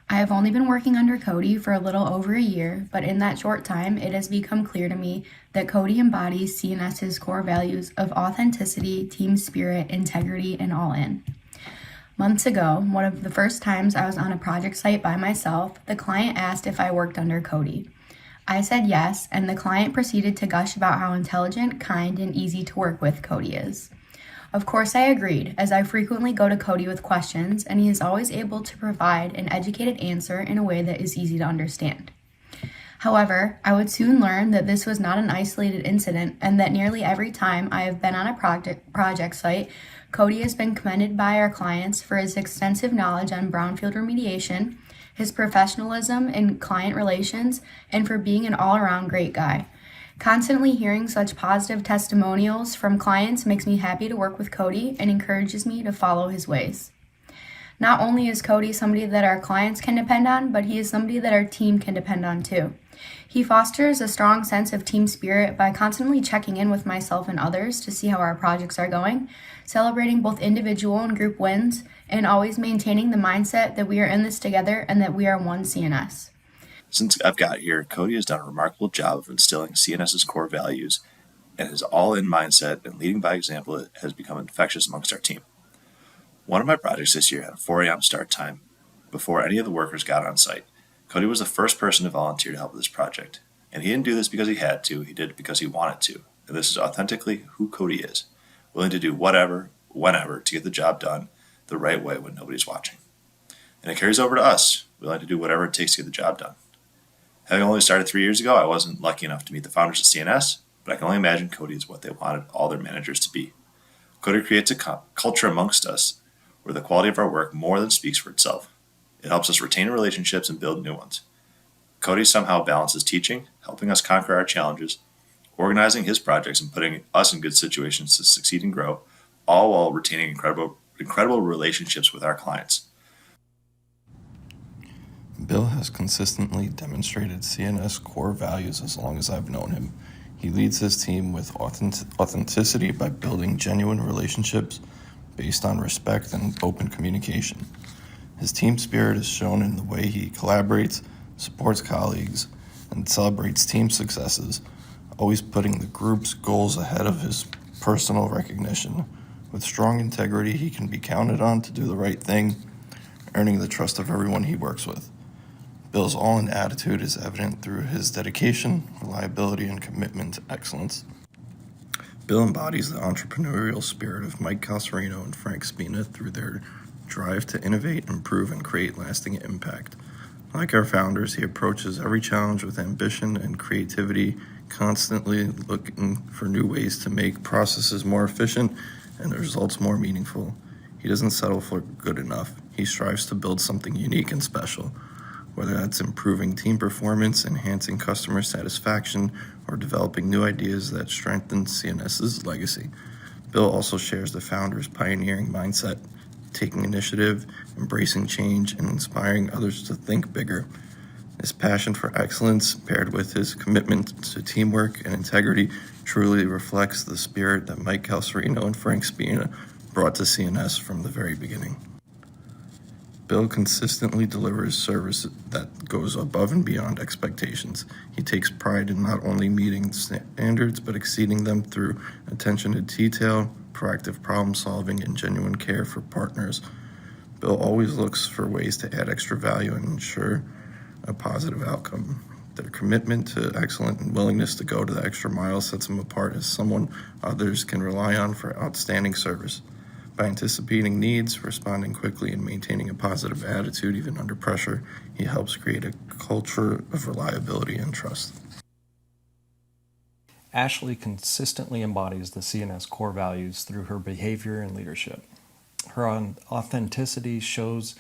I have only been working under Cody for a little over a year, but in that short time, it has become clear to me that Cody embodies C&S's core values of authenticity, team spirit, integrity, and all in. Months ago, one of the first times I was on a project site by myself, the client asked if I worked under Cody. I said yes, and the client proceeded to gush about how intelligent, kind, and easy to work with Cody is. Of course I agreed, as I frequently go to Cody with questions, and he is always able to provide an educated answer in a way that is easy to understand. However, I would soon learn that this was not an isolated incident, and that nearly every time I have been on a project site, Cody has been commended by our clients for his extensive knowledge on brownfield remediation, his professionalism in client relations, and for being an all-around great guy. Constantly hearing such positive testimonials from clients makes me happy to work with Cody and encourages me to follow his ways. Not only is Cody somebody that our clients can depend on, but he is somebody that our team can depend on too. He fosters a strong sense of team spirit by constantly checking in with myself and others to see how our projects are going, celebrating both individual and group wins, and always maintaining the mindset that we are in this together and that we are one C&S. Since I've got here, Cody has done a remarkable job of instilling C&S's core values, and his all-in mindset and leading by example has become infectious amongst our team. One of my projects this year had a 4 a.m. start time before any of the workers got on site. Cody was the first person to volunteer to help with this project, and he didn't do this because he had to, he did it because he wanted to, and this is authentically who Cody is, willing to do whatever, whenever, to get the job done the right way when nobody's watching. And it carries over to us, willing to do whatever it takes to get the job done. Having only started 3 years ago, I wasn't lucky enough to meet the founders of C&S, but I can only imagine Cody is what they wanted all their managers to be. Cody creates a culture amongst us where the quality of our work more than speaks for itself. It helps us retain relationships and build new ones. Cody somehow balances teaching, helping us conquer our challenges, organizing his projects, and putting us in good situations to succeed and grow, all while retaining incredible relationships with our clients. Bill has consistently demonstrated C&S core values as long as I've known him. He leads his team with authenticity by building genuine relationships based on respect and open communication. His team spirit is shown in the way he collaborates, supports colleagues, and celebrates team successes, always putting the group's goals ahead of his personal recognition. With strong integrity, he can be counted on to do the right thing, earning the trust of everyone he works with. Bill's all-in attitude is evident through his dedication, reliability, and commitment to excellence. Bill embodies the entrepreneurial spirit of Mike Calcerino and Frank Spina through their drive to innovate, improve, and create lasting impact. Like our founders, he approaches every challenge with ambition and creativity, constantly looking for new ways to make processes more efficient and the results more meaningful. He doesn't settle for good enough. He strives to build something unique and special, whether that's improving team performance, enhancing customer satisfaction, or developing new ideas that strengthen C&S's legacy. Bill also shares the founder's pioneering mindset, taking initiative, embracing change, and inspiring others to think bigger. His passion for excellence, paired with his commitment to teamwork and integrity, truly reflects the spirit that Mike Calcerino and Frank Spina brought to C&S from the very beginning. Bill consistently delivers service that goes above and beyond expectations. He takes pride in not only meeting standards, but exceeding them through attention to detail, proactive problem solving, and genuine care for partners. Bill always looks for ways to add extra value and ensure a positive outcome. Their commitment to excellence and willingness to go to the extra mile sets him apart as someone others can rely on for outstanding service. By anticipating needs, responding quickly, and maintaining a positive attitude even under pressure, he helps create a culture of reliability and trust. Ashley consistently embodies the C&S core values through her behavior and leadership. Her authenticity shows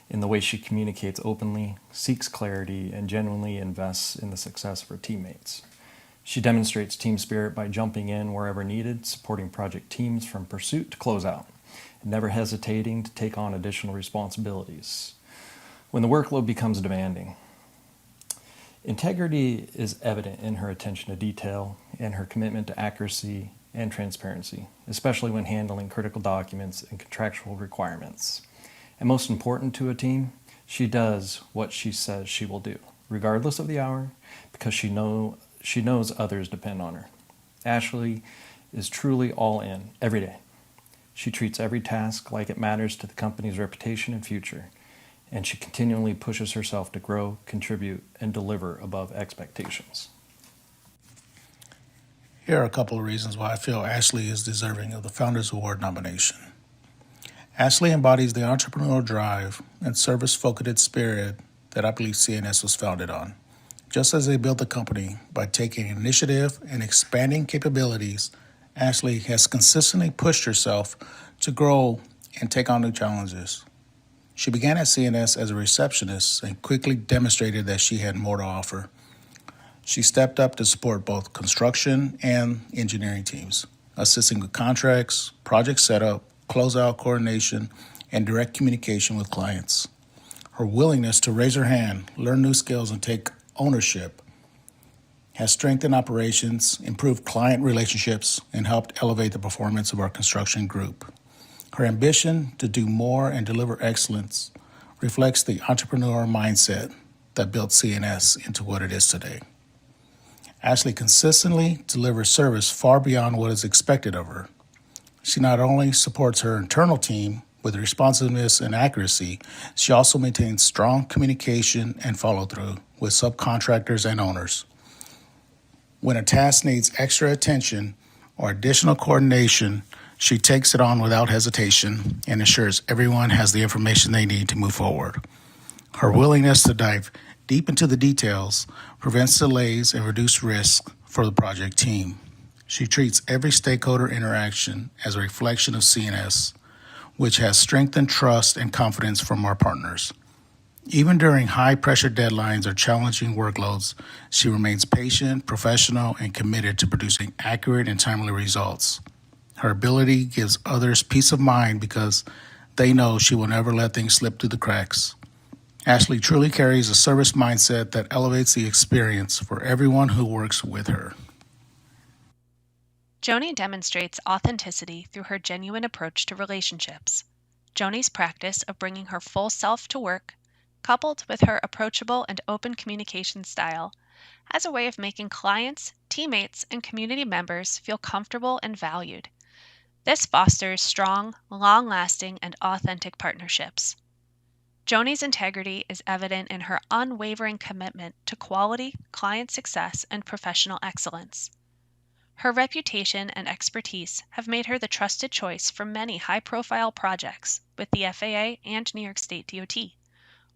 in the way she communicates openly, seeks clarity, and genuinely invests in the success of her teammates. She demonstrates team spirit by jumping in wherever needed, supporting project teams from pursuit to closeout, and never hesitating to take on additional responsibilities when the workload becomes demanding. Integrity is evident in her attention to detail and her commitment to accuracy and transparency, especially when handling critical documents and contractual requirements. And most important to a team, she does what she says she will do, regardless of the hour, because she knows others depend on her. Ashley is truly all in every day. She treats every task like it matters to the company's reputation and future, and she continually pushes herself to grow, contribute, and deliver above expectations. Here are a couple of reasons why I feel Ashley is deserving of the Founders Award nomination. Ashley embodies the entrepreneurial drive and service-focused spirit that I believe C&S was founded on. Just as they built the company by taking initiative and expanding capabilities, Ashley has consistently pushed herself to grow and take on new challenges. She began at C&S as a receptionist and quickly demonstrated that she had more to offer. She stepped up to support both construction and engineering teams, assisting with contracts, project setup, closeout coordination, and direct communication with clients. Her willingness to raise her hand, learn new skills, and take ownership has strengthened operations, improved client relationships, and helped elevate the performance of our construction group. Her ambition to do more and deliver excellence reflects the entrepreneurial mindset that built C&S into what it is today. Ashley consistently delivers service far beyond what is expected of her. She not only supports her internal team with responsiveness and accuracy, she also maintains strong communication and follow-through with subcontractors and owners. When a task needs extra attention or additional coordination, she takes it on without hesitation and ensures everyone has the information they need to move forward. Her willingness to dive deep into the details prevents delays and reduces risk for the project team. She treats every stakeholder interaction as a reflection of C&S, which has strengthened trust and confidence from our partners. Even during high-pressure deadlines or challenging workloads, she remains patient, professional, and committed to producing accurate and timely results. Her ability gives others peace of mind because they know she will never let things slip through the cracks. Ashley truly carries a service mindset that elevates the experience for everyone who works with her. Joni demonstrates authenticity through her genuine approach to relationships. Joni's practice of bringing her full self to work, coupled with her approachable and open communication style, as a way of making clients, teammates, and community members feel comfortable and valued. This fosters strong, long-lasting, and authentic partnerships. Joni's integrity is evident in her unwavering commitment to quality, client success, and professional excellence. Her reputation and expertise have made her the trusted choice for many high-profile projects with the FAA and New York State DOT,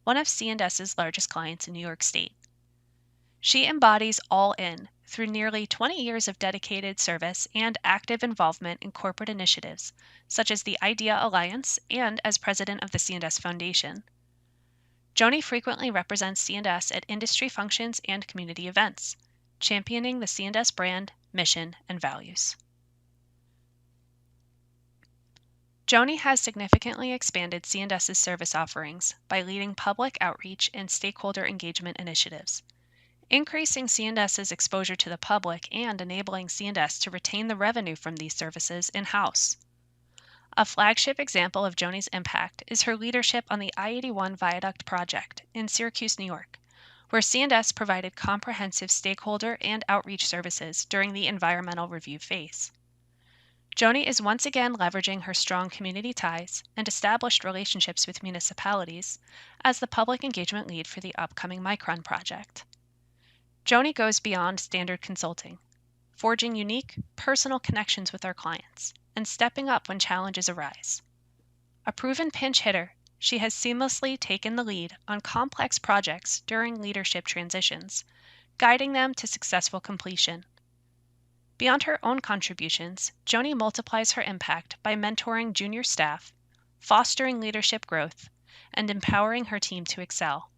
one of C&S's largest clients in New York State. She embodies all in through nearly 20 years of dedicated service and active involvement in corporate initiatives, such as the IDEA Alliance and as president of the C&S Foundation. Joni frequently represents C&S at industry functions and community events, championing the C&S brand, mission, and values. Joni has significantly expanded C&S's service offerings by leading public outreach and stakeholder engagement initiatives, increasing C&S's exposure to the public and enabling C&S to retain the revenue from these services in-house. A flagship example of Joni's impact is her leadership on the I-81 Viaduct project in Syracuse, New York, where C&S provided comprehensive stakeholder and outreach services during the environmental review phase. Joni is once again leveraging her strong community ties and established relationships with municipalities as the public engagement lead for the upcoming Micron project. Joni goes beyond standard consulting, forging unique, personal connections with our clients and stepping up when challenges arise. A proven pinch hitter, she has seamlessly taken the lead on complex projects during leadership transitions, guiding them to successful completion. Beyond her own contributions, Joni multiplies her impact by mentoring junior staff, fostering leadership growth, and empowering her team to excel.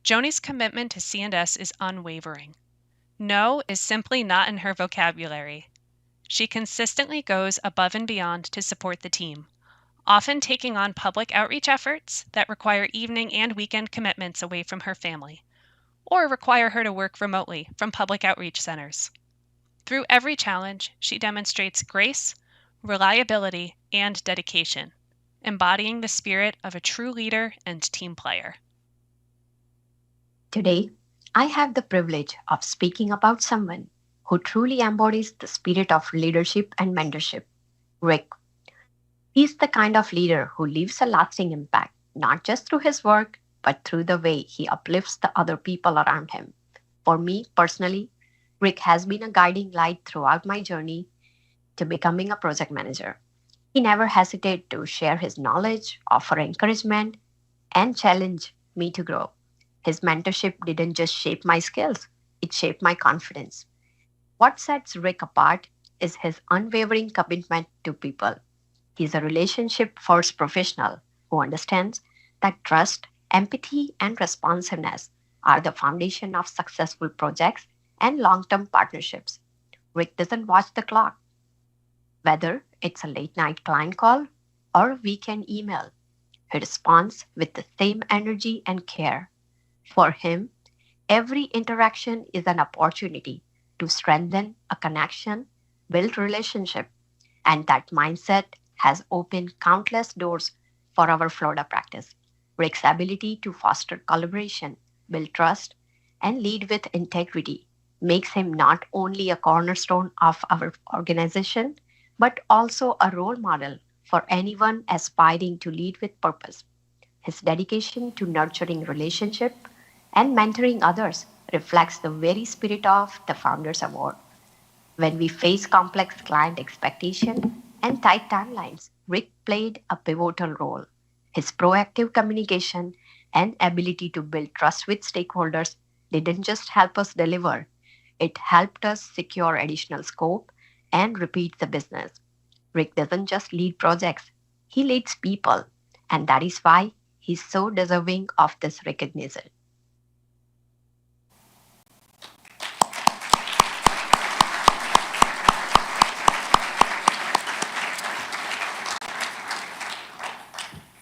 Joni's commitment to C&S is unwavering. No is simply not in her vocabulary. She consistently goes above and beyond to support the team, often taking on public outreach efforts that require evening and weekend commitments away from her family, or require her to work remotely from public outreach centers. Through every challenge, she demonstrates grace, reliability, and dedication, embodying the spirit of a true leader and team player. Today, I have the privilege of speaking about someone who truly embodies the spirit of leadership and mentorship, Rick. He's the kind of leader who leaves a lasting impact, not just through his work, but through the way he uplifts the other people around him. For me personally, Rick has been a guiding light throughout my journey to becoming a project manager. He never hesitated to share his knowledge, offer encouragement, and challenge me to grow. His mentorship didn't just shape my skills, it shaped my confidence. What sets Rick apart is his unwavering commitment to people. He's a relationship-first professional who understands that trust, empathy, and responsiveness are the foundation of successful projects and long-term partnerships. Rick doesn't watch the clock. Whether it's a late-night client call or a weekend email, he responds with the same energy and care. For him, every interaction is an opportunity to strengthen a connection, build relationship, and that mindset has opened countless doors for our Florida practice. Rick's ability to foster collaboration, build trust, and lead with integrity makes him not only a cornerstone of our organization, but also a role model for anyone aspiring to lead with purpose. His dedication to nurturing relationships and mentoring others reflects the very spirit of the Founders Award. When we face complex client expectations and tight timelines, Rick played a pivotal role. His proactive communication and ability to build trust with stakeholders didn't just help us deliver, it helped us secure additional scope and repeat the business. Rick doesn't just lead projects, he leads people, and that is why he's so deserving of this recognition.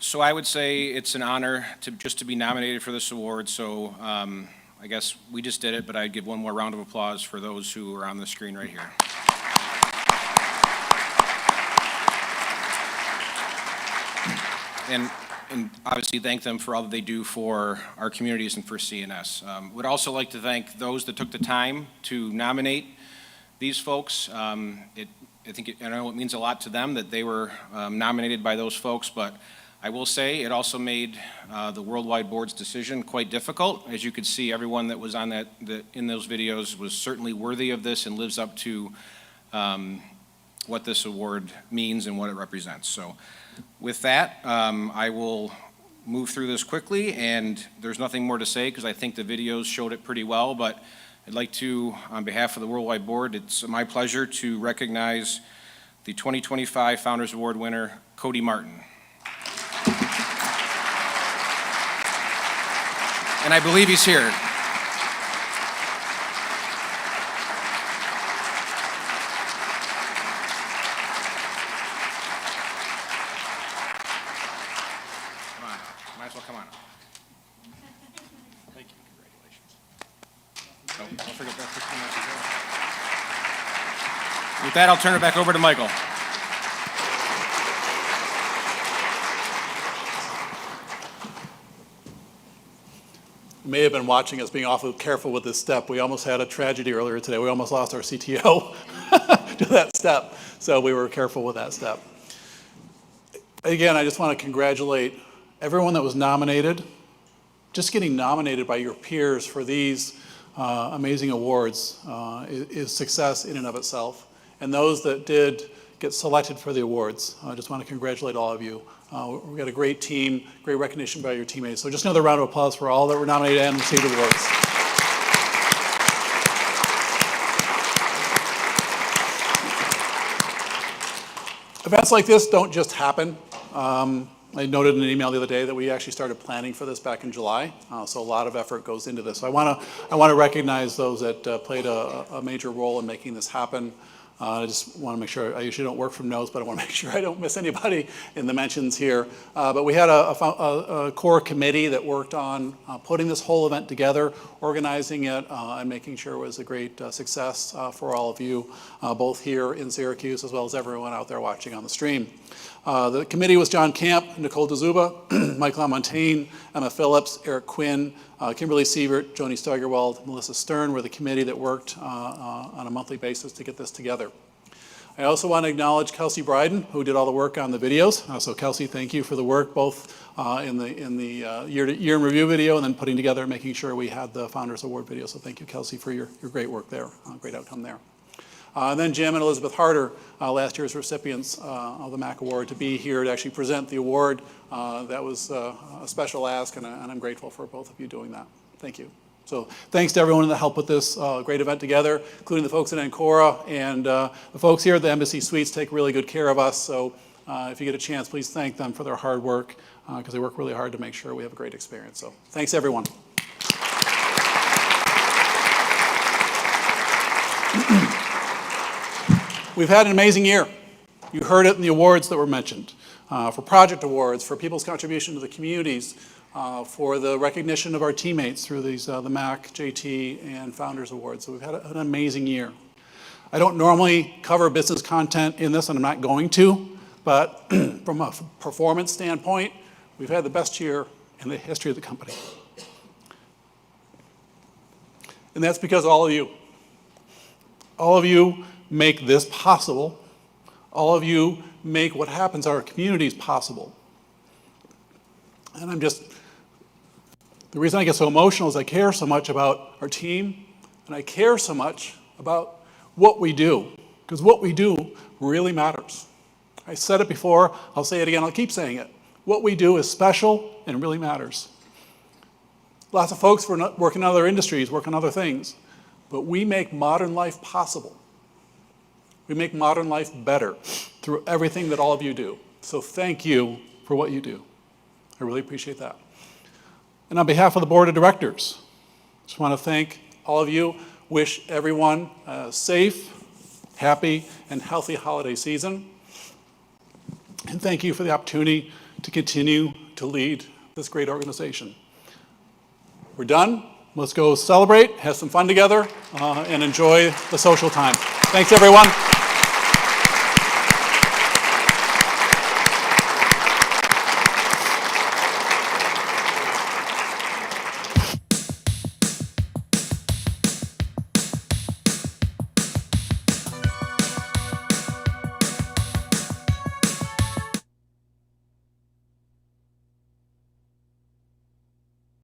So I would say it's an honor to be nominated for this award. So I guess we just did it, but I'd give one more round of applause for those who are on the screen right here. And obviously thank them for all that they do for our communities and for C&S. Would also like to thank those that took the time to nominate these folks. I know it means a lot to them that they were nominated by those folks, but I will say it also made the Worldwide Board's decision quite difficult. As you could see, everyone that was on in those videos was certainly worthy of this and lives up to what this award means and what it represents. So with that, I will move through this quickly, and there's nothing more to say because I think the videos showed it pretty well, but I'd like to, on behalf of the Worldwide Board, it's my pleasure to recognize the 2025 Founders Award winner, Cody Martin. And I believe he's here. Might as well come on. Thank you. Congratulations. Don't forget that 15 minutes ago. With that, I'll turn it back over to Michael. You may have been watching us being awfully careful with this step. We almost had a tragedy earlier today. We almost lost our CTO to that step. So we were careful with that step. Again, I just want to congratulate everyone that was nominated. Just getting nominated by your peers for these amazing awards is success in and of itself. And those that did get selected for the awards, I just want to congratulate all of you. We've got a great team, great recognition by your teammates. So just another round of applause for all that were nominated and received awards. Events like this don't just happen. I noted in an email the other day that we actually started planning for this back in July, so a lot of effort goes into this. So I want to recognize those that played a major role in making this happen. I just want to make sure, I usually don't work from notes, but I want to make sure I don't miss anybody in the mentions here. But we had a core committee that worked on putting this whole event together, organizing it, and making sure it was a great success for all of you, both here in Syracuse as well as everyone out there watching on the stream. The committee was John Camp, Nicole DeZuba, Mike LaMontagne, Emma Phillips, Eric Quinn, Kimberly Sievert, Joni Steigerwald, Melissa Stern were the committee that worked on a monthly basis to get this together. I also want to acknowledge Kelsey Bryden, who did all the work on the videos. So Kelsey, thank you for the work, both in the year in review video and then putting together and making sure we had the Founders Award video. So thank you, Kelsey, for your great work there. Great outcome there. And then Jim and Elizabeth Harder, last year's recipients of the MAC Award, to be here to actually present the award. That was a special ask, and I'm grateful for both of you doing that. Thank you. So thanks to everyone that helped put this great event together, including the folks at Ancora, and the folks here at the Embassy Suites take really good care of us. So if you get a chance, please thank them for their hard work, because they work really hard to make sure we have a great experience. So thanks, everyone. We've had an amazing year. You heard it in the awards that were mentioned, for project awards, for people's contribution to the communities, for the recognition of our teammates through these the MAC, JT, and Founders Awards. So we've had an amazing year. I don't normally cover business content in this, and I'm not going to, but from a performance standpoint, we've had the best year in the history of the company. And that's because all of you. All of you make this possible. All of you make what happens in our communities possible. And the reason I get so emotional is I care so much about our team, and I care so much about what we do, because what we do really matters. I said it before, I'll say it again, I'll keep saying it. What we do is special and really matters. Lots of folks work in other industries, work on other things, but we make modern life possible. We make modern life better through everything that all of you do. So thank you for what you do. I really appreciate that. And on behalf of the Board of Directors, I just want to thank all of you, wish everyone a safe, happy, and healthy holiday season. And thank you for the opportunity to continue to lead this great organization. We're done. let's go celebrate, have some fun together, and enjoy the social time. Thanks, everyone.